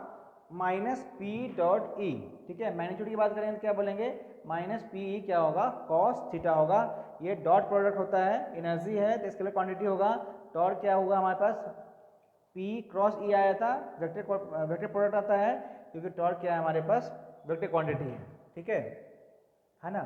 माइनस पी डॉट ई। ठीक है, मैग्नीट्यूड की बात करें तो क्या बोलेंगे माइनस पी ई क्या होगा कॉस थीटा होगा। ये डॉट प्रोडक्ट होता है, एनर्जी है तो इसके लिए क्वांटिटी होगा। टॉर्क क्या होगा हमारे पास पी क्रॉस ई आया था, वेक्टर प्रोडक्ट आता है क्योंकि टॉर्क क्या है हमारे पास वेक्टर क्वांटिटी है। ठीक है ना।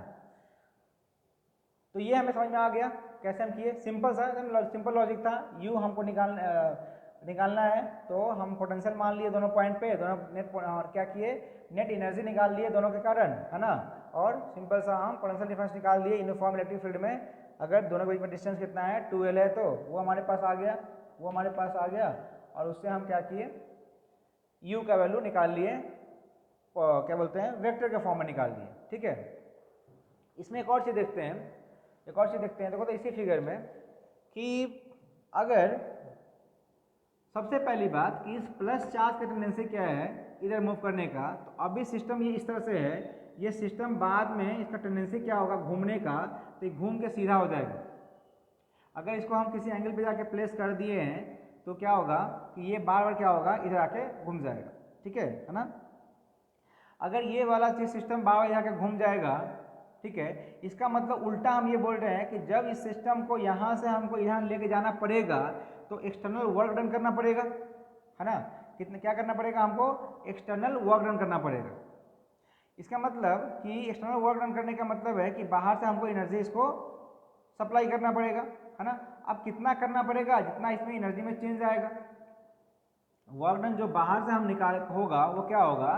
तो ये हमें समझ में आ गया कैसे हम किए, सिंपल लॉजिक था। यू हमको निकालना है तो हम पोटेंशियल मान लिए दोनों पॉइंट पे, दोनों नेट और क्या किए नेट एनर्जी निकाल लिए दोनों के कारण, है ना। और सिंपल सा हम पोटेंशियल डिफरेंस निकाल दिए यूनिफॉर्म इलेक्ट्रिक फील्ड में। अगर दोनों के बीच में डिस्टेंस कितना है 12 है तो वो हमारे पास आ गया, और उससे हम क्या किए u का वैल्यू निकाल लिए, क्या बोलते हैं वेक्टर के फॉर्म में निकाल दिए। ठीक है, इसमें एक और चीज़ देखते हैं देखो तो इसी फिगर में कि अगर सबसे पहली बात कि इस प्लस चार्ज का टेंडेंसी क्या है इधर मूव करने का, तो अभी सिस्टम ये इस तरह से है, ये सिस्टम बाद में इसका टेंडेंसी क्या होगा घूमने का, तो ये घूम के सीधा हो जाएगा। अगर इसको हम किसी एंगल पे जाके प्लेस कर दिए हैं तो क्या होगा कि ये बार बार क्या होगा इधर आके घूम जाएगा। ठीक है ना। अगर ये वाला चीज सिस्टम बार बार जाके घूम जाएगा, ठीक है, इसका मतलब उल्टा हम ये बोल रहे हैं कि जब इस सिस्टम को यहाँ से हमको यहाँ लेके जाना पड़ेगा तो एक्सटर्नल वर्क डन करना पड़ेगा, है ना। क्या करना पड़ेगा हमको एक्सटर्नल वर्क डन करना पड़ेगा। इसका मतलब कि एक्सटर्नल वर्क डन करने का मतलब है कि बाहर से हमको एनर्जी इसको सप्लाई करना पड़ेगा, है ना। अब कितना करना पड़ेगा जितना इसमें एनर्जी में चेंज आएगा। वर्क डन जो बाहर से हम निकाल होगा वो क्या होगा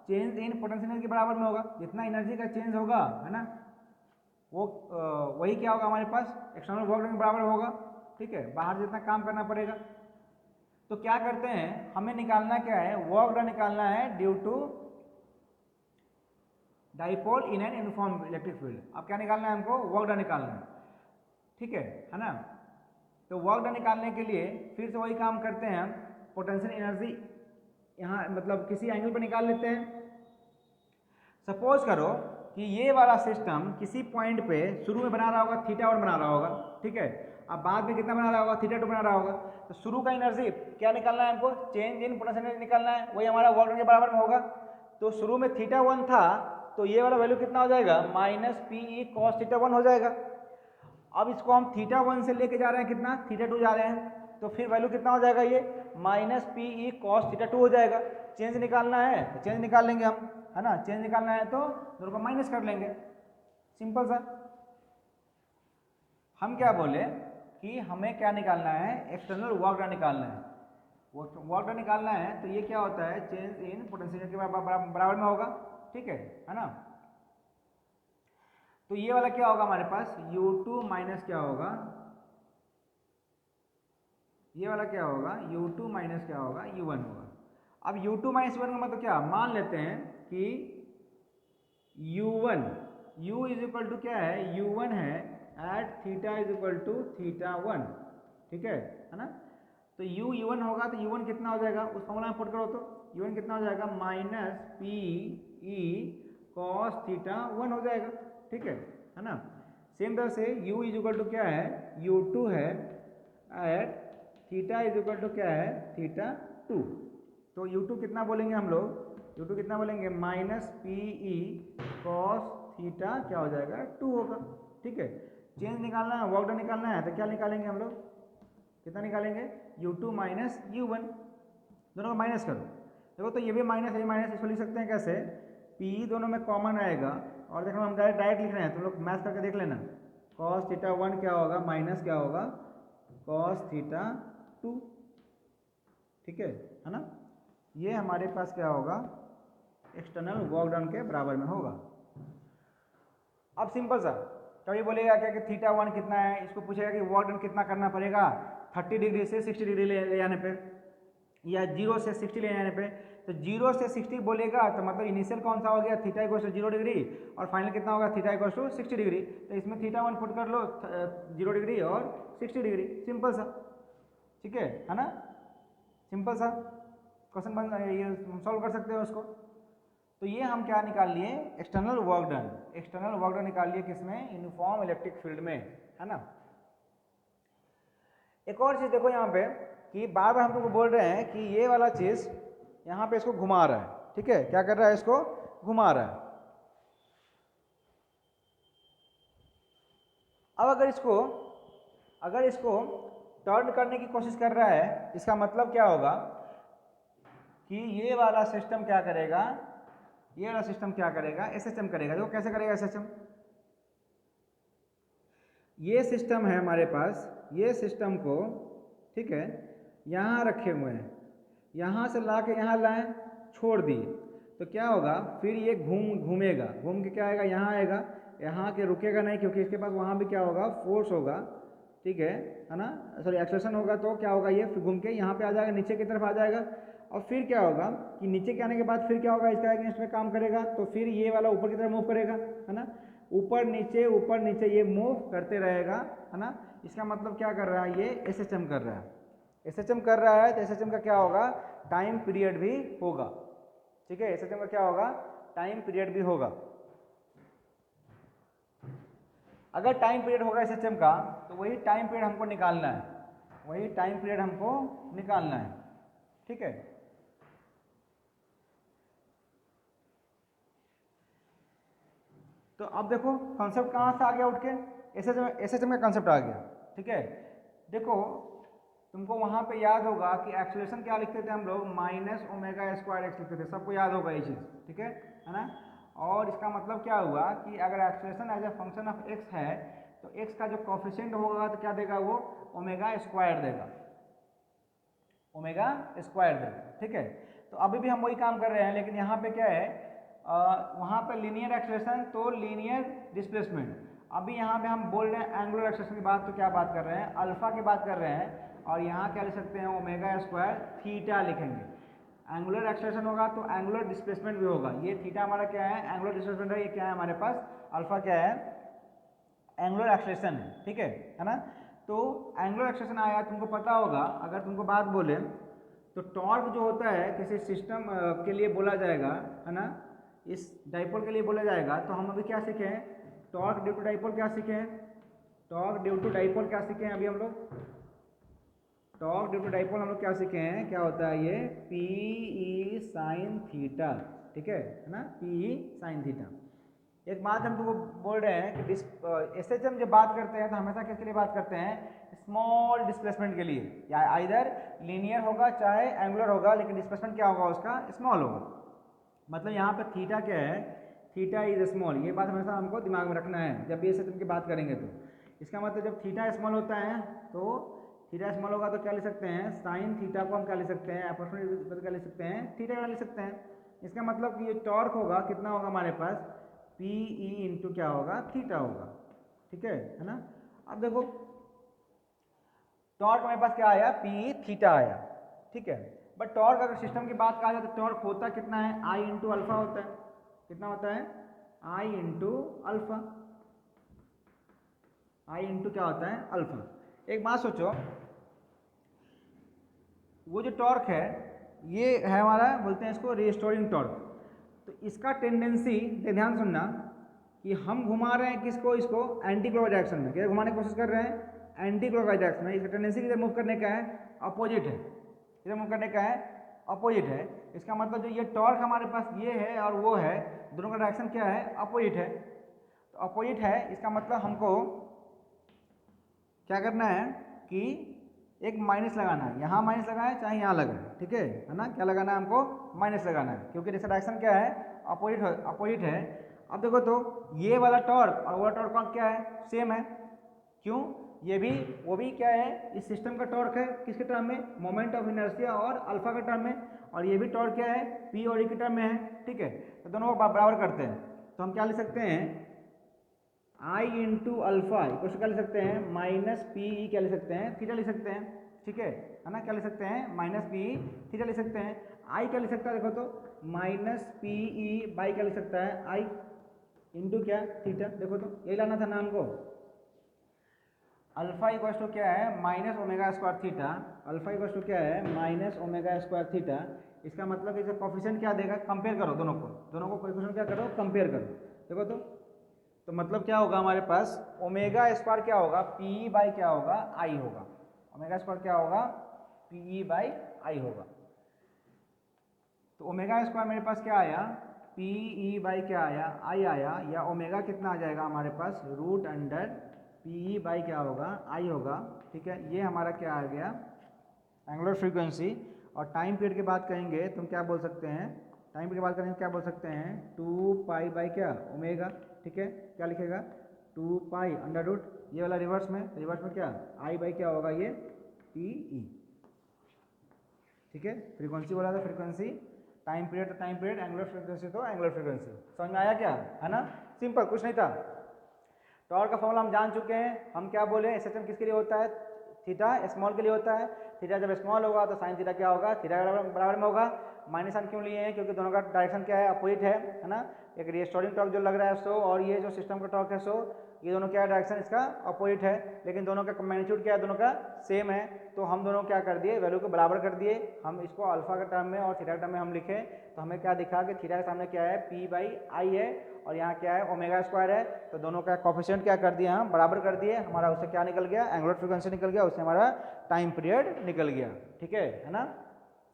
चेंज इन पोटेंशियल के बराबर में होगा। जितना एनर्जी का चेंज होगा, है ना, वो वही क्या होगा हमारे पास एक्सटर्नल वर्क डन के बराबर होगा। ठीक है, बाहर जितना काम करना पड़ेगा। तो क्या करते हैं हमें निकालना क्या है वर्क डन निकालना है due to dipole in an uniform electric field. अब क्या निकालना है हमको वर्क डन निकालना है। ठीक है ना। तो वर्क डन निकालने के लिए फिर से वही काम करते हैं हम, पोटेंशियल एनर्जी यहाँ मतलब किसी एंगल पर निकाल लेते हैं। सपोज करो कि ये वाला सिस्टम किसी पॉइंट पे शुरू में बना रहा होगा θ1 बना रहा होगा, ठीक है, अब बाद में कितना बना रहा होगा θ2 बना रहा होगा। तो शुरू का एनर्जी क्या निकालना है हमको चेंज इन पोटेंशियल एनर्जी निकालना है, वही हमारा वर्क डन के बराबर में होगा। तो शुरू में θ1 था तो ये वाला वैल्यू कितना हो जाएगा माइनस पी ई कॉस θ1 हो जाएगा। अब इसको हम θ1 से लेके जा रहे हैं कितना θ2 जा रहे हैं, तो फिर वैल्यू कितना हो जाएगा ये माइनस पी ई कॉस θ2 हो जाएगा। चेंज निकालना है तो चेंज निकाल लेंगे हम, है ना, चेंज निकालना है तो दोनों को माइनस कर लेंगे, सिंपल सा। हम क्या बोले कि हमें क्या निकालना है, एक्सटर्नल वर्क डन निकालना है। वर्क डन निकालना है तो ये क्या होता है, चेंज इन पोटेंशियल के बराबर में होगा, ठीक है ना। तो ये वाला क्या होगा हमारे पास, U2 माइनस क्या होगा, ये वाला क्या होगा, U2 माइनस क्या होगा, U1 होगा। अब U2 माइनस U1 का मतलब क्या, मान लेते हैं कि U1 U is equal to क्या है, U1 है at theta is equal to theta 1, ठीक है ना। तो U1 होगा तो U1 कितना हो जाएगा, उस फॉर्मूला में पुट करो तो U1 कितना हो जाएगा, minus P E cos theta 1 हो जाएगा, ठीक है ना। सेम तरह से U इज इक्वल टू क्या है, U2 है at theta is equal to क्या है, थीटा 2। तो U2 कितना बोलेंगे हम लोग, U2 कितना बोलेंगे, minus P E cos theta क्या हो जाएगा, 2 होगा, ठीक है। चेंज निकालना है, वर्क डन निकालना है, तो क्या निकालेंगे हम लोग, कितना निकालेंगे, U2 माइनस U1, दोनों को माइनस करो। देखो तो ये भी माइनस है, माइनस, इसको लिख सकते हैं कैसे, P दोनों में कॉमन आएगा, और देखो हम डायरेक्ट लिख रहे हैं, तुम लोग मैथ करके देख लेना, कॉस थीटा 1 क्या होगा, माइनस क्या होगा, कॉस थीटा 2, ठीक है ना। ये हमारे पास क्या होगा, एक्सटर्नल वर्क डन के बराबर में होगा। अब सिंपल सा, कभी बोलेगा क्या कि थीटा 1 कितना है, इसको पूछेगा कि वर्क डन कितना करना पड़ेगा 30 डिग्री से 60 डिग्री ले जाने पे, या 0 से 60 ले जाने पे। तो 0 से 60 बोलेगा तो मतलब इनिशियल कौन सा हो गया, थीटा इक्वल टू 0 डिग्री, और फाइनल कितना होगा, थीटा इक्वल टू 60 डिग्री। तो इसमें थीटा 1 पुट कर लो 0 डिग्री और 60 डिग्री, सिंपल सा, ठीक है ना। सिंपल सा क्वेश्चन बन, ये सॉल्व कर सकते हो उसको। तो ये हम क्या निकाल लिए, external work done, external work done निकाल लिए किसमें, यूनिफॉर्म इलेक्ट्रिक फील्ड में, है ना। एक और चीज देखो यहाँ पे कि बार बार हम तुमको बोल रहे हैं कि ये वाला चीज यहाँ पे इसको घुमा रहा है, ठीक है, क्या कर रहा है, इसको घुमा रहा है। अब अगर इसको टर्न करने की कोशिश कर रहा है, इसका मतलब क्या होगा कि ये वाला सिस्टम क्या करेगा, ये वाला सिस्टम क्या करेगा, एसएचएम करेगा। देखो कैसे करेगा एसएचएम, ये सिस्टम है हमारे पास, ये सिस्टम को, ठीक है, यहाँ रखे हुए हैं, यहाँ से ला के यहाँ लाएँ, छोड़ दिए, तो क्या होगा, फिर ये घूमेगा, घूम के क्या आएगा, यहाँ आएगा, यहाँ के रुकेगा नहीं, क्योंकि इसके पास वहाँ भी क्या होगा, फोर्स होगा, ठीक है ना, सॉरी एक्सेलरेशन होगा, तो क्या होगा, ये घूम के यहाँ पे आ जाएगा, नीचे की तरफ आ जाएगा, और फिर क्या होगा कि नीचे के आने के बाद फिर क्या होगा, इसका अगेंस्ट में काम करेगा, तो फिर ये वाला ऊपर की तरफ मूव करेगा, है ना, ऊपर नीचे ये मूव करते रहेगा, है ना। इसका मतलब क्या कर रहा है, ये एसएचएम कर रहा है, एसएचएम कर रहा है, तो एसएचएम का क्या होगा, टाइम पीरियड भी होगा, ठीक है, एसएचएम का क्या होगा, टाइम पीरियड भी होगा। अगर टाइम पीरियड होगा एसएचएम का, तो वही टाइम पीरियड हमको निकालना है, वही टाइम पीरियड हमको निकालना है, ठीक है। तो अब देखो कॉन्सेप्ट कहाँ से आ गया उठ के, एसएचएम का कॉन्सेप्ट आ गया, ठीक है। देखो तुमको वहाँ पे याद होगा कि एक्सेलरेशन क्या लिखते थे हम लोग, माइनस ओमेगा स्क्वायर एक्स लिखते थे, सबको याद होगा ये चीज़, ठीक है ना। और इसका मतलब क्या हुआ कि अगर acceleration as a function of x है, तो एक्स का जो कोफिशिएंट होगा तो क्या देगा, वो ओमेगा स्क्वायर देगा, ओमेगा स्क्वायर देगा, ठीक है। तो अभी भी हम वही काम कर रहे हैं, लेकिन यहाँ पे क्या है, वहाँ पे लीनियर एक्सेलरेशन तो लीनियर डिस्प्लेसमेंट, अभी यहाँ पे हम बोल रहे हैं एंगुलर एक्सेलरेशन की बात, तो क्या बात कर रहे हैं, अल्फा की बात कर रहे हैं, और यहाँ क्या लिख सकते हैं, ओमेगा स्क्वायर थीटा लिखेंगे। एंगुलर एक्सेलरेशन होगा तो एंगुलर डिस्प्लेसमेंट भी होगा, ये थीटा हमारा क्या है, एंगुलर डिस्प्लेसमेंट है, ये क्या है हमारे पास, अल्फा क्या है, एंगुलर एक्सेलरेशन है, ठीक है ना। तो एंगुलर एक्सेलरेशन आया, तुमको पता होगा, अगर तुमको बात बोले तो टॉर्क जो होता है किसी सिस्टम के लिए बोला जाएगा, है ना, इस डाइपोल के लिए बोला जाएगा, तो हम अभी क्या सीखे हैं, टॉर्क ड्यू टू डाइपोल क्या सीखे हैं, टॉर्क ड्यू टू डाइपोल क्या सीखे हैं अभी हम लोग, टॉर्क ड्यू टू डाइपोल हम लोग क्या सीखे हैं, क्या होता है ये, पी ई साइन थीटा, ठीक है ना, पी ई साइन थीटा। एक बात हम तुमको बोल रहे हैं कि एसएचएम जब बात करते हैं तो हमेशा किसके लिए बात करते हैं, स्मॉल डिस्प्लेसमेंट के लिए, या आइदर लीनियर होगा चाहे एंगुलर होगा, लेकिन डिस्प्लेसमेंट क्या होगा उसका, स्मॉल होगा। मतलब यहाँ पे थीटा क्या है, थीटा इज स्मॉल, ये बात हमेशा हमको दिमाग में रखना है जब भी एसएचएम की बात करेंगे। तो इसका मतलब जब थीटा स्मॉल होता है तो थीटा स्मॉल होगा तो क्या ले सकते हैं, साइन थीटा को हम क्या ले सकते हैं, अप्रोक्सीमेट क्या ले सकते हैं, थीटा क्या ले सकते हैं। इसका मतलब कि ये टॉर्क होगा कितना होगा हमारे पास, पी ई इंटू क्या होगा, थीटा होगा। ठीक है ना। अब देखो टॉर्क हमारे पास क्या आया, पी थीटा आया। ठीक है, बट टॉर्क अगर सिस्टम की बात कहा जाए तो टॉर्क होता कितना है, आई इंटू अल्फा होता है। कितना होता है, आई इंटू अल्फा। आई इंटू क्या होता है, अल्फा। एक बात सोचो, वो जो टॉर्क है ये है हमारा, बोलते हैं इसको रीस्टोरिंग टॉर्क। तो इसका टेंडेंसी, ध्यान सुनना, कि हम घुमा रहे हैं किसको, इसको एंटी क्लॉकवाइज डायरेक्शन में, किधर घुमाने की कोशिश कर रहे हैं, एंटी क्लॉकवाइज डायरेक्शन में। इसका टेंडेंसी किधर मूव करने का है, अपोजिट है। किधर मूव करने का है, अपोजिट है। इसका मतलब जो ये टॉर्क हमारे पास ये है और वो है, दोनों का डायरेक्शन क्या है, अपोजिट है। तो अपोजिट है, इसका मतलब हमको क्या करना है कि एक माइनस लगाना है, यहाँ माइनस लगाए चाहे यहाँ लगाए। ठीक है ना, क्या लगाना है हमको, माइनस लगाना है, क्योंकि जैसा डायरेक्शन क्या है, अपोजिट अपोजिट है। अब देखो तो ये वाला टॉर्क और वो वाला टॉर्क क्या है, सेम है। क्यों, ये भी वो भी क्या है, इस सिस्टम का टॉर्क है, किसके टर्म में, मोमेंट ऑफ इनर्शिया और अल्फा का टर्म में। और ये भी टॉर्क क्या है, पी और ई के टर्म में है। ठीक है, तो दोनों को बराबर करते हैं, तो हम क्या लिख सकते हैं, आई इंटू अल्फा इक्वल क्या लिख सकते हैं, माइनस पी ई क्या लिख सकते हैं, थीटा लिख सकते हैं। ठीक है ना, क्या लिख सकते हैं, माइनस पी ई थीटा लिख सकते हैं। आई क्या लिख सकता है, देखो तो माइनस पी ई बाई क्या लिख सकता है, आई इंटू क्या, थीटा। देखो तो यही लाना था नाम को। अल्फा इक्वल टू क्या है, minus omega square theta. Alpha equal to क्या है, माइनस ओमेगा स्क्वायर थीटा। इसका मतलब इसे कोफिशिएंट क्या देगा, कंपेयर करो दोनों को कोफिशिएंट क्या करो, कंपेयर करो। देखो तो मतलब क्या होगा हमारे पास, ओमेगा स्क्वायर क्या होगा, पी बाई क्या होगा, आई होगा। ओमेगा स्क्वायर क्या होगा, पी बाई आई होगा। तो ओमेगा स्क्वायर मेरे पास क्या आया, पी ई बाई क्या आया, आई आया, या ओमेगा कितना आ जाएगा हमारे पास, root under P E by क्या होगा, आई होगा। ठीक है, ये हमारा क्या आ गया, एंगुलर फ्रीक्वेंसी। और टाइम पीरियड की बात करेंगे तुम क्या बोल सकते हैं, टाइम पीरियड की बात करेंगे क्या बोल सकते हैं, 2 पाई बाई क्या, ओमेगा। ठीक है, क्या लिखेगा, 2 पाई अंडर रूट, ये वाला रिवर्स में क्या, आई बाई क्या होगा, ये पी ई। ठीक है, फ्रीक्वेंसी बोला था फ्रीक्वेंसी, टाइम पीरियड तो टाइम पीरियड, एंगुलर फ्रीक्वेंसी तो एंगुलर फ्रीक्वेंसी। समझ में आया क्या, है ना, सिंपल, कुछ नहीं था। टॉर्क का फॉर्मूला हम जान चुके हैं। हम क्या बोले, एसएचएम किसके लिए होता है, थीटा स्मॉल के लिए होता है। थीटा जब स्मॉल होगा तो साइन थीटा क्या होगा, थीटा बराबर में होगा। माइनस साइन क्यों लिए हैं, क्योंकि दोनों का डायरेक्शन क्या है, अपोजिट है ना। एक रिस्टोरिंग टॉर्क जो लग रहा है सो, और ये जो सिस्टम का टॉर्क है सो, ये दोनों क्या डायरेक्शन इसका अपोजिट है, लेकिन दोनों का मैग्नीट्यूड क्या है, दोनों का सेम है। तो हम दोनों क्या कर दिए, वैल्यू को बराबर कर दिए। हम इसको अल्फा के टर्म में और थीटा के टर्म में हम लिखे, तो हमें क्या दिखा कि थीटा के सामने क्या है, पी बाई आई है, और यहाँ क्या है, ओमेगा स्क्वायर है। तो दोनों का कोफिशिएंट क्या कर दिया, हम बराबर कर दिए। हमारा उससे क्या निकल गया, एंगुलर फ्रीक्वेंसी निकल गया, उससे हमारा टाइम पीरियड निकल गया। ठीक है ना।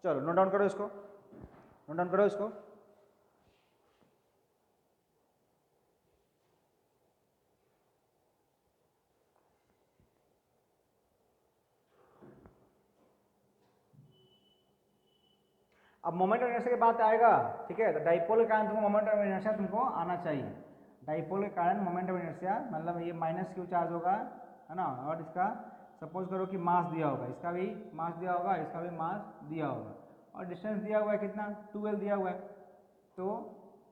चलो नोट डाउन करो इसको, नोट डाउन करो इसको। अब मोमेंट ऑफ इनर्शिया की बात आएगा। ठीक है, तो डाइपोल के कारण तुमको मोमेंट ऑफ इनर्शिया तुमको आना चाहिए। डाइपोल के कारण मोमेंट ऑफ इनर्शिया मतलब ये माइनस क्यू चार्ज होगा, है ना। और इसका सपोज करो कि मास दिया होगा, इसका भी मास दिया होगा, इसका भी मास दिया होगा, और डिस्टेंस दिया हुआ है कितना, 2l दिया हुआ है। तो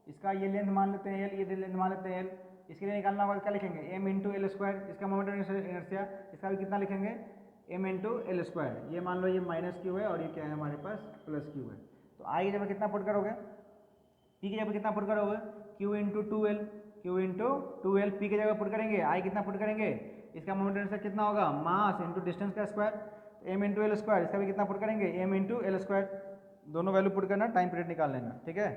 इसका ये लेंथ मान लेते हैं l, ये लेंथ मान लेते हैं l। इसके लिए निकालना होगा क्या लिखेंगे, m इंटू एल स्क्वायर। इसका मोमेंट ऑफ इनर्शिया, इसका भी कितना लिखेंगे, m इंटू एल स्क्वायर। ये मान लो ये माइनस क्यू है और ये क्या है हमारे पास प्लस क्यू है। तो आई की जगह कितना पुट करोगे, पी की जगह कितना पुट करोगे, Q into two L, Q into two L. P की जगह पुट करेंगे, आई कितना पुट करेंगे, इसका मोमेंट से कितना होगा, मास इंटू डिस्टेंस का square, M into L square. इसका भी कितना पुट करेंगे, एम इंटू एल स्क्वायर। दोनों वैल्यू पुट करना, टाइम पीरियड निकाल लेना। ठीक है,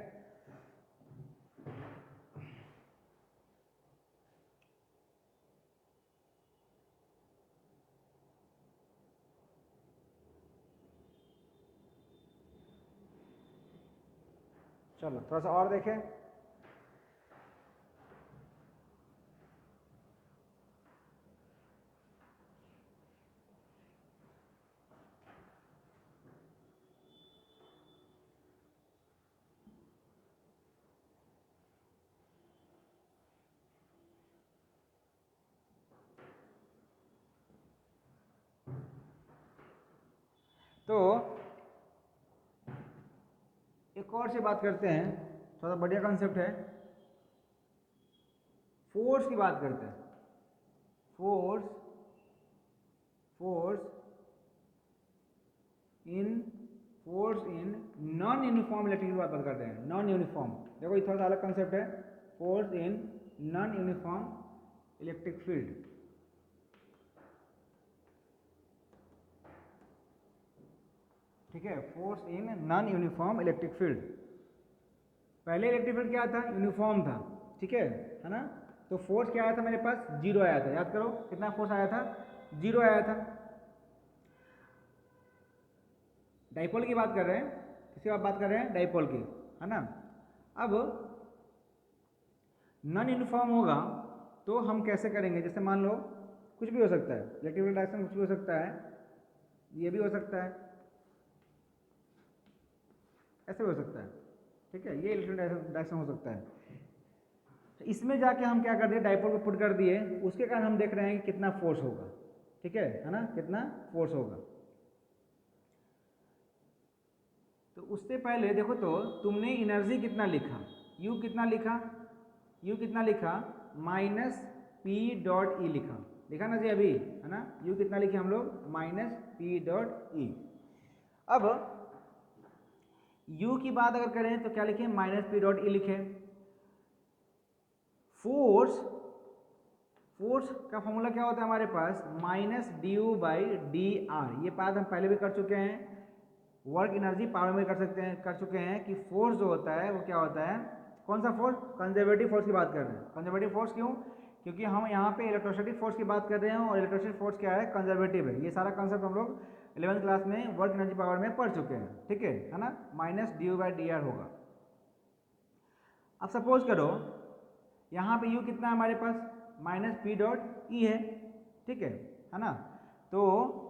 चलो थोड़ा सा और देखें। तो एक और से बात करते हैं, थोड़ा बढ़िया कॉन्सेप्ट है, फोर्स की बात करते हैं। Force in non uniform electric field बात करते हैं। नॉन यूनिफॉर्म, देखो ये थोड़ा सा अलग कंसेप्ट है। Force in non uniform electric field, ठीक है, force in non uniform electric field. पहले इलेक्ट्रिक फील्ड क्या था, यूनिफॉर्म था, ठीक है ना। तो फोर्स क्या आया था मेरे पास, 0 आया था। याद करो कितना फोर्स आया था, 0 आया था। डाइपोल की बात कर रहे हैं, किसकी बात कर रहे हैं, डाइपोल की, है ना। अब नॉन यूनिफॉर्म होगा तो हम कैसे करेंगे, जैसे मान लो कुछ भी हो सकता है, इलेक्ट्रिक फील्ड डायरेक्शन कुछ भी हो सकता है, ये भी हो सकता है, ऐसे भी हो सकता है, ठीक है, ये इलेक्ट्रिक डायरेक्शन हो सकता है। तो इसमें जाके हम क्या कर दिए, डाइपोल को पुट कर दिए, उसके कारण हम देख रहे हैं कि कितना फोर्स होगा, ठीक है ना, कितना फोर्स होगा। तो उससे पहले देखो तो तुमने एनर्जी कितना लिखा, U कितना लिखा, U कितना लिखा, माइनस पी डॉट ई लिखा, लिखा ना जी अभी, है ना। U कितना लिखे हम लोग, माइनस पी डॉट ई। अब U की बात अगर करें तो क्या लिखे, माइनस पी डॉट ई लिखे। फोर्स का फॉर्मूला क्या होता है हमारे पास, minus D U by D R. ये बात हम पहले भी कर चुके हैं, वर्क एनर्जी पावर में कर चुके हैं कि फोर्स जो होता है वो क्या होता है, कौन सा फोर्स, कंजर्वेटिव फोर्स की बात कर रहे हैं। कंजर्वेटिव फोर्स क्यों, क्योंकि हम यहाँ पे इलेक्ट्रोस्टैटिक फोर्स की बात कर रहे हैं और इलेक्ट्रोस्टैटिक फोर्स क्या है, कंजर्वेटिव है। ये सारा कंसेप्ट हम लोग 11th क्लास में वर्क एनर्जी पावर में पढ़ चुके हैं, ठीक है ना। Minus D U by D are होगा। अब सपोज करो यहाँ पे U कितना है हमारे पास, माइनस पी डॉट ई है, ठीक है ना। तो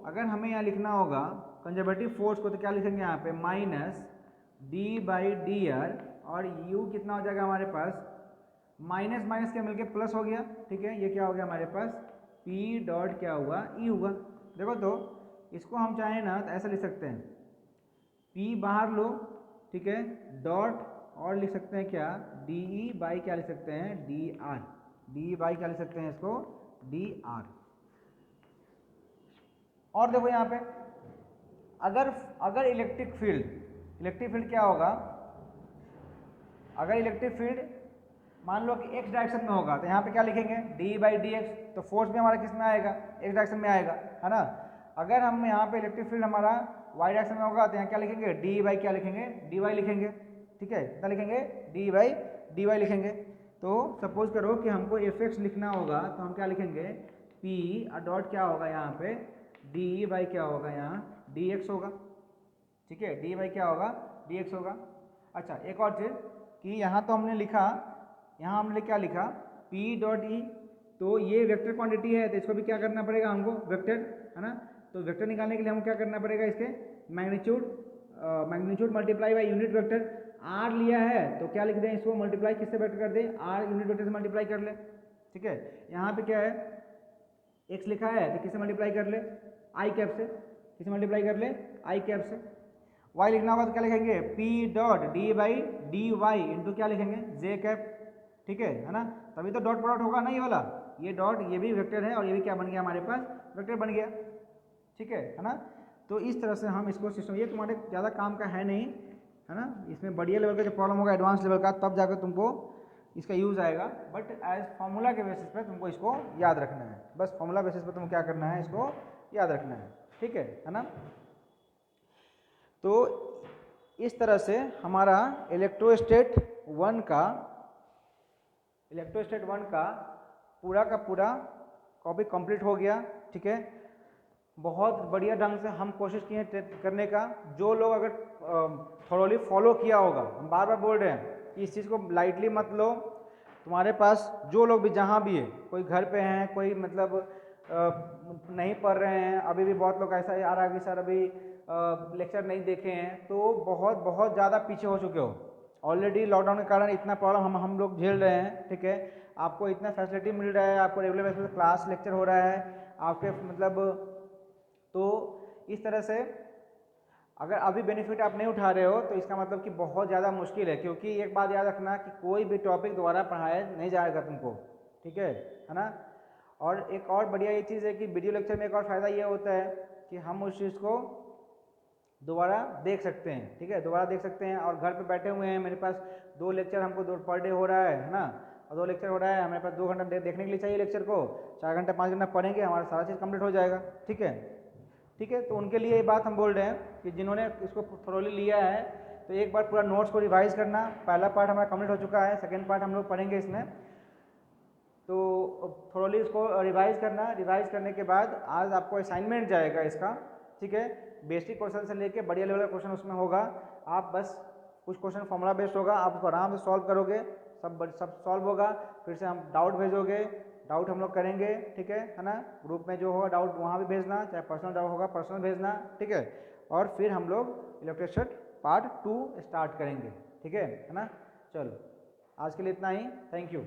अगर हमें यहाँ लिखना होगा कंजर्वेटिव फोर्स को, तो क्या लिखेंगे यहाँ पे, minus D by D are, और U कितना हो जाएगा हमारे पास, माइनस माइनस क्या मिलके प्लस हो गया, ठीक है। ये क्या हो गया हमारे पास, P डॉट क्या हुआ, E हुआ। देखो तो इसको हम चाहें ना तो ऐसा लिख सकते हैं, P बाहर लो, ठीक है, डॉट, और लिख सकते हैं क्या, डी ई बाई क्या लिख सकते हैं, D R. D E by क्या लिख सकते हैं इसको, डी आर। और देखो यहाँ पे अगर इलेक्ट्रिक फील्ड क्या होगा, अगर इलेक्ट्रिक फील्ड मान लो कि एक्स डायरेक्शन में होगा तो यहाँ पे क्या लिखेंगे, डी बाई डी एक्स। तो फोर्स भी हमारा किस में आएगा, एक्स डायरेक्शन में आएगा, है ना। अगर हम यहाँ पे इलेक्ट्रिक फील्ड हमारा वाई डायरेक्शन में होगा तो यहाँ क्या लिखेंगे, डी बाई क्या लिखेंगे, डी वाई लिखेंगे, ठीक है, कितना लिखेंगे, डी वाई लिखेंगे। तो सपोज करो कि हमको एफ एक्स लिखना होगा तो हम क्या लिखेंगे, पी डॉट क्या होगा यहाँ पे, डी बाई क्या होगा यहाँ, डी एक्स होगा, ठीक है, डी बाई क्या होगा, डी एक्स होगा। अच्छा एक और चीज़ कि यहाँ तो हमने लिखा, यहाँ हमने क्या लिखा, P डॉट ई, तो ये वेक्टर क्वांटिटी है तो इसको भी क्या करना पड़ेगा हमको, वेक्टर, है ना। तो वेक्टर निकालने के लिए हमको क्या करना पड़ेगा, इसके magnitude multiply by unit vector. R लिया है तो क्या लिख दें, इसको मल्टीप्लाई किससे वेक्टर कर दें, R यूनिट वेक्टर से मल्टीप्लाई कर ले, ठीक है। यहाँ पे क्या है, X लिखा है तो किससे मल्टीप्लाई कर ले, आई कैप से, किससे मल्टीप्लाई कर ले, आई कैप से। Y लिखना होगा तो क्या लिखेंगे, P dot D by D Y into क्या लिखेंगे, जे कैप, ठीक है ना। तभी तो डॉट प्रोडक्ट होगा ना, ये वाला, ये डॉट, ये भी वेक्टर है और ये भी क्या बन गया हमारे पास, वेक्टर बन गया, ठीक है ना। तो इस तरह से हम इसको सिस्टम, ये तुम्हारे ज़्यादा काम का है नहीं, है ना। इसमें बढ़िया लेवल का जो प्रॉब्लम होगा, एडवांस लेवल का, तब जाकर तुमको इसका यूज़ आएगा। बट एज फॉर्मूला के बेसिस पे तुमको इसको याद रखना है, बस फॉर्मूला बेसिस पे तुमको क्या करना है, इसको याद रखना है, ठीक है ना। तो इस तरह से हमारा इलेक्ट्रोस्टेट वन का पूरा का पूरा कॉपी कंप्लीट हो गया, ठीक है। बहुत बढ़िया ढंग से हम कोशिश किए करने का। जो लोग अगर थोरोली फॉलो किया होगा, हम बार बार बोल रहे हैं कि इस चीज़ को लाइटली मत लो। तुम्हारे पास जो लोग भी जहाँ भी है, कोई घर पे हैं, कोई मतलब नहीं पढ़ रहे हैं, अभी भी बहुत लोग ऐसा आ रहा है कि सर अभी लेक्चर नहीं देखे हैं, तो बहुत ज़्यादा पीछे हो चुके हो। ऑलरेडी लॉकडाउन के कारण इतना प्रॉब्लम हम लोग झेल रहे हैं, ठीक है। आपको इतना फैसिलिटी मिल रहा है, आपको रेगुलर बेसिस पे क्लास लेक्चर हो रहा है आपके, मतलब तो इस तरह से अगर अभी बेनिफिट आप नहीं उठा रहे हो तो इसका मतलब कि बहुत ज़्यादा मुश्किल है, क्योंकि एक बात याद रखना कि कोई भी टॉपिक दोबारा पढ़ाया नहीं जाएगा तुमको, ठीक है ना। और एक और बढ़िया ये चीज़ है कि वीडियो लेक्चर में एक और फ़ायदा ये होता है कि हम उस चीज़ को दोबारा देख सकते हैं, ठीक है, दोबारा देख सकते हैं। और घर पे बैठे हुए हैं, मेरे पास 2 लेक्चर हमको 2 पर डे हो रहा है ना, और 2 लेक्चर हो रहा है, हमारे पास 2 घंटा देखने के लिए चाहिए लेक्चर को, 4 घंटा 5 घंटा पढ़ेंगे, हमारा सारा चीज़ कंप्लीट हो जाएगा, ठीक है। ठीक है, तो उनके लिए ये बात हम बोल रहे हैं कि जिन्होंने इसको थोरोली लिया है तो एक बार पूरा नोट्स को रिवाइज करना। पहला पार्ट हमारा कंप्लीट हो चुका है, सेकेंड पार्ट हम लोग पढ़ेंगे इसमें, तो थोरोली इसको रिवाइज करना। रिवाइज करने के बाद आज आपको असाइनमेंट जाएगा इसका, ठीक है। बेसिक क्वेश्चन से लेके बढ़िया लेवल का क्वेश्चन उसमें होगा। आप बस कुछ क्वेश्चन फॉर्मूला बेस्ड होगा, आप उसको आराम से सॉल्व करोगे, सब सॉल्व होगा। फिर से हम डाउट भेजोगे, डाउट हम लोग करेंगे, ठीक है ना। ग्रुप में जो होगा डाउट वहाँ भी भेजना, चाहे पर्सनल डाउट होगा पर्सनल भेजना, ठीक है। और फिर हम लोग इलेक्ट्रिसिटी पार्ट 2 स्टार्ट करेंगे, ठीक है ना। चलो आज के लिए इतना ही, थैंक यू।